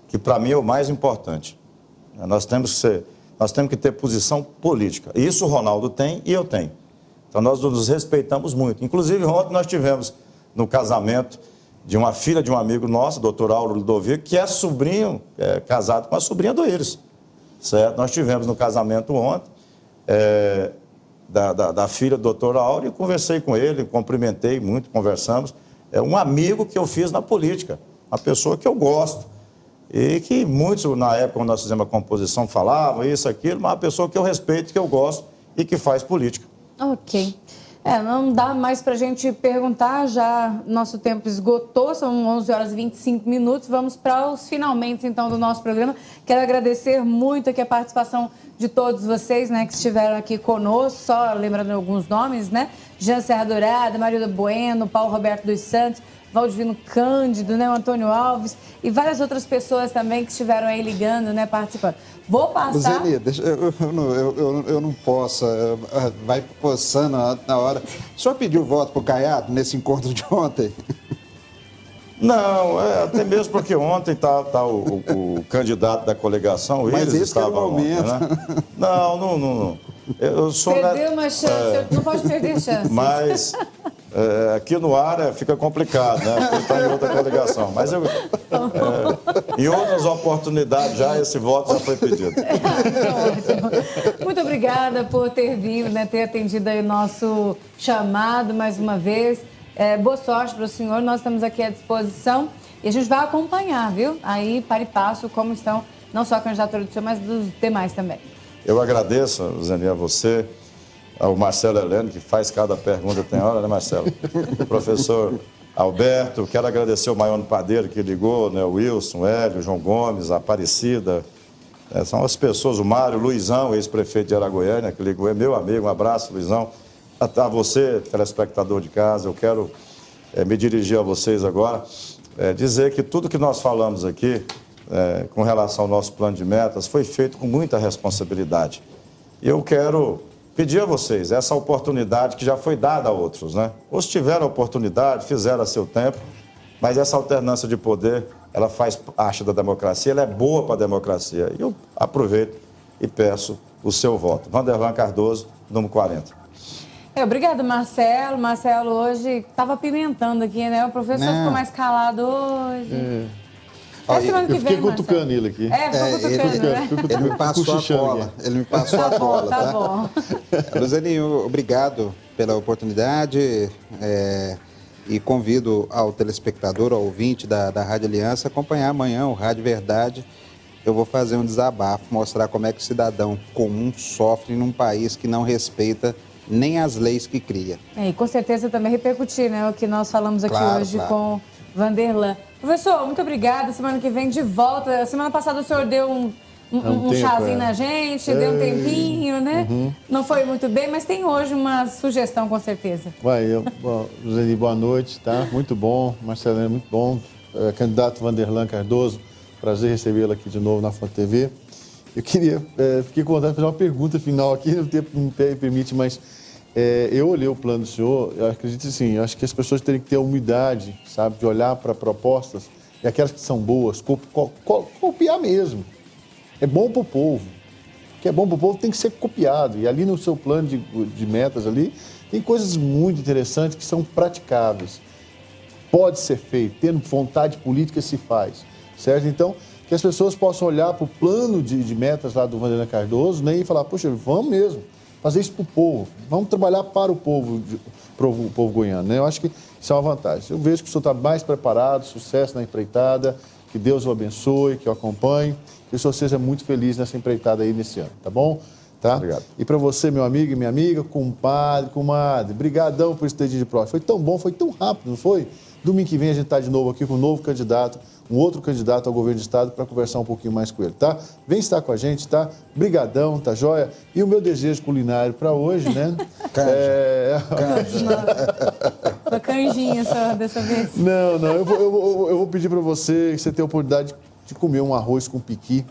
que para mim é o mais importante. Nós temos que ter posição política. E isso o Ronaldo tem e eu tenho. Então nós nos respeitamos muito. Inclusive ontem nós tivemos no casamento de uma filha de um amigo nosso, doutor Auro Ludovico, que é sobrinho, casado com a sobrinha do Íris. Certo? Nós tivemos no casamento ontem da filha do doutor Auro e conversei com ele, cumprimentei muito, conversamos. É um amigo que eu fiz na política, uma pessoa que eu gosto. E que muitos, na época, quando nós fizemos a composição, falavam isso, aquilo, mas uma pessoa que eu respeito, que eu gosto e que faz política. Ok. Não dá mais para a gente perguntar, já nosso tempo esgotou, são 11 horas e 25 minutos. Vamos para os finalmente, então, do nosso programa. Quero agradecer muito aqui a participação de todos vocês, né, que estiveram aqui conosco, só lembrando alguns nomes, né? Jean Serra Dourada, Marilda Bueno, Paulo Roberto dos Santos, Valdivino Cândido, né, o Antônio Alves e várias outras pessoas também que estiveram aí ligando, né, participando. Vou passar... Zeni, eu não posso, vai coçando na hora. O senhor pediu voto para o Caiado nesse encontro de ontem? Não, até mesmo porque ontem tá o candidato da coligação, o Íris estava ontem, né? Não. Eu sou Perdeu uma chance, não pode perder chance. Mas Aqui no ar fica complicado, né? Porque está em outra coligação. Mas em outras oportunidades já esse voto já foi pedido. Ótimo. Muito obrigada por ter vindo, né, ter atendido aí o nosso chamado mais uma vez. Boa sorte para o senhor, nós estamos aqui à disposição e a gente vai acompanhar, viu? Aí, para e passo, como estão não só a candidatura do senhor, mas dos demais também. Eu agradeço, Zeni, a você, ao Marcelo Heleno, que faz cada pergunta, tem hora, né, Marcelo? O professor Alberto, quero agradecer o Maione Padeiro, que ligou, né, o Wilson, o Hélio, o João Gomes, a Aparecida, são as pessoas, o Mário, o Luizão, ex-prefeito de Aragoiânia, que ligou, é meu amigo, um abraço, Luizão. A você, telespectador de casa, eu quero me dirigir a vocês agora, dizer que tudo que nós falamos aqui, com relação ao nosso plano de metas, foi feito com muita responsabilidade. E eu quero pedir a vocês essa oportunidade que já foi dada a outros, né? Os tiveram a oportunidade, fizeram a seu tempo, mas essa alternância de poder, ela faz parte da democracia, ela é boa para a democracia. E eu aproveito e peço o seu voto. Vanderlan Cardoso, número 40. Obrigada, Marcelo. Marcelo hoje estava apimentando aqui, né? O professor ficou mais calado hoje. Eu fiquei cutucando ele aqui. Ficou cutucando, né? Ele me passou a cola. Ele me passou a cola, tá bom. Luzeninho, obrigado pela oportunidade e convido ao telespectador, ao ouvinte da Rádio Aliança, acompanhar amanhã o Rádio Verdade. Eu vou fazer um desabafo, mostrar como é que o cidadão comum sofre num país que não respeita nem as leis que cria. E com certeza também repercutir, né, o que nós falamos aqui hoje com Vanderlan. Professor, muito obrigada. Semana que vem de volta. Semana passada o senhor deu um chazinho na gente, deu um tempinho, né? Não foi muito bem, mas tem hoje uma sugestão, com certeza. Zeni, boa noite, tá? Muito bom. Marcelino, muito bom. Candidato Vanderlan Cardoso, prazer recebê-lo aqui de novo na Fonte TV. Eu fiquei com vontade de fazer uma pergunta final aqui, o tempo não me permite, mas eu olhei o plano do senhor, eu acredito assim, eu acho que as pessoas têm que ter a humildade, sabe, de olhar para propostas e aquelas que são boas, copiar mesmo. É bom para o povo. O que é bom para o povo tem que ser copiado. E ali no seu plano de metas ali, tem coisas muito interessantes que são praticáveis. Pode ser feito, tendo vontade política se faz, certo? Então, que as pessoas possam olhar para o plano de metas lá do Vanderlan Cardoso, né, e falar, poxa, vamos mesmo fazer isso para o povo, vamos trabalhar para o povo goiano, né? Eu acho que isso é uma vantagem. Eu vejo que o senhor está mais preparado, sucesso na empreitada, que Deus o abençoe, que o acompanhe, que o senhor seja muito feliz nessa empreitada aí nesse ano, tá bom? Tá? Obrigado. E para você, meu amigo e minha amiga, compadre, comadre, brigadão por esse dedinho de prova. Foi tão bom, foi tão rápido, não foi? Domingo que vem a gente está de novo aqui com um novo candidato, um outro candidato ao governo do estado para conversar um pouquinho mais com ele, tá? Vem estar com a gente, tá? Brigadão, tá joia? E o meu desejo culinário para hoje, né? Uma canjinha só dessa vez. Não, eu vou pedir para você que você tenha a oportunidade de comer um arroz com piqui,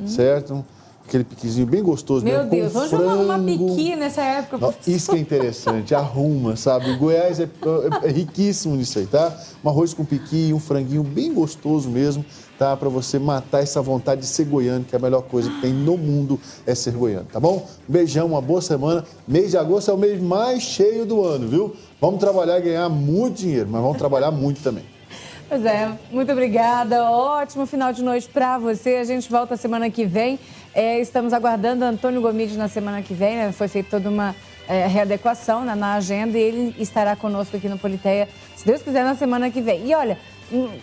certo? Aquele piquizinho bem gostoso. Meu mesmo, Deus, vamos jogar uma piqui nessa época. Não, isso que é interessante, arruma, sabe? O Goiás é riquíssimo nisso aí, tá? Um arroz com piqui, um franguinho bem gostoso mesmo, tá? Para você matar essa vontade de ser goiano, que é a melhor coisa que tem no mundo é ser goiano, tá bom? Um beijão, uma boa semana. Mês de agosto é o mês mais cheio do ano, viu? Vamos trabalhar e ganhar muito dinheiro, mas vamos trabalhar muito também. Pois é, muito obrigada. Ótimo final de noite para você. A gente volta semana que vem. Estamos aguardando Antônio Gomide na semana que vem, né? Foi feita toda uma readequação na agenda e ele estará conosco aqui no Politeia, se Deus quiser, na semana que vem. E olha,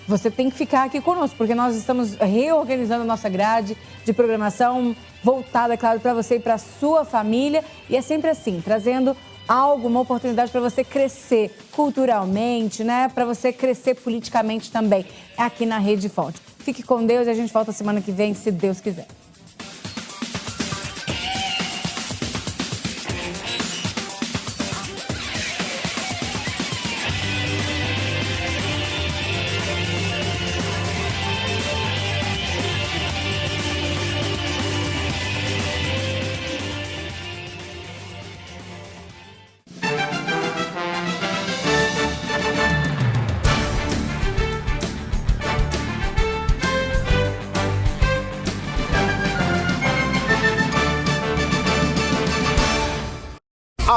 você tem que ficar aqui conosco, porque nós estamos reorganizando a nossa grade de programação voltada, claro, para você e para a sua família. E é sempre assim, trazendo uma oportunidade para você crescer culturalmente, né? Para você crescer politicamente também, aqui na Rede Fonte. Fique com Deus e a gente volta semana que vem, se Deus quiser.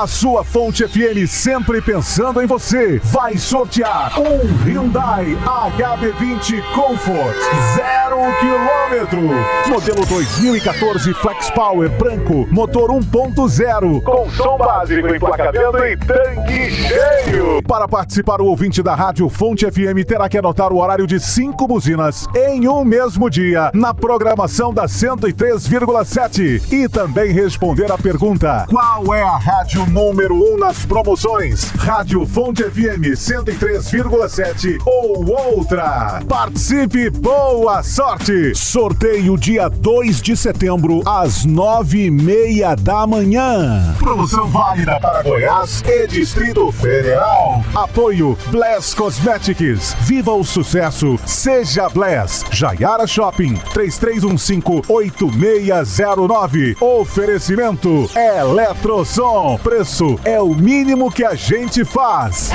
A sua Fonte FM, sempre pensando em você, vai sortear um Hyundai HB20 Comfort 0 km. Modelo 2014 Flex Power branco, motor 1.0, com som básico, emplacamento e tanque cheio. Para participar, o ouvinte da Rádio Fonte FM terá que anotar o horário de 5 buzinas em um mesmo dia, na programação da 103,7. E também responder a pergunta: qual é a rádio número 1 nas promoções? Rádio Fonte FM 103,7 ou outra? Participe, boa sorte! Sorteio dia 2 de setembro, às 9h30 da manhã. Promoção válida para Goiás e Distrito Federal. Apoio Bless Cosmetics. Viva o sucesso. Seja Bless. Jaiara Shopping. 3315-8609. Oferecimento Eletrosom. Preço é o mínimo que a gente faz.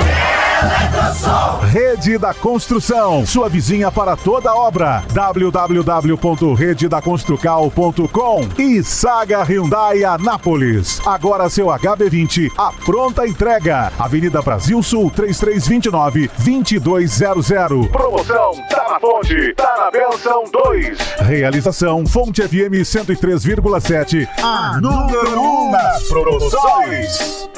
Eletrosom. Rede da Construção. Sua vizinha para toda obra. www.rededaconstrucal.com. E Saga Hyundai Anápolis. Agora seu HB20 à pronta entrega. Avenida Brasil Sul 3329-2200. Promoção tá na Fonte, tá na Benção 2. Realização Fonte FM 103,7. A número 1 nas promoções.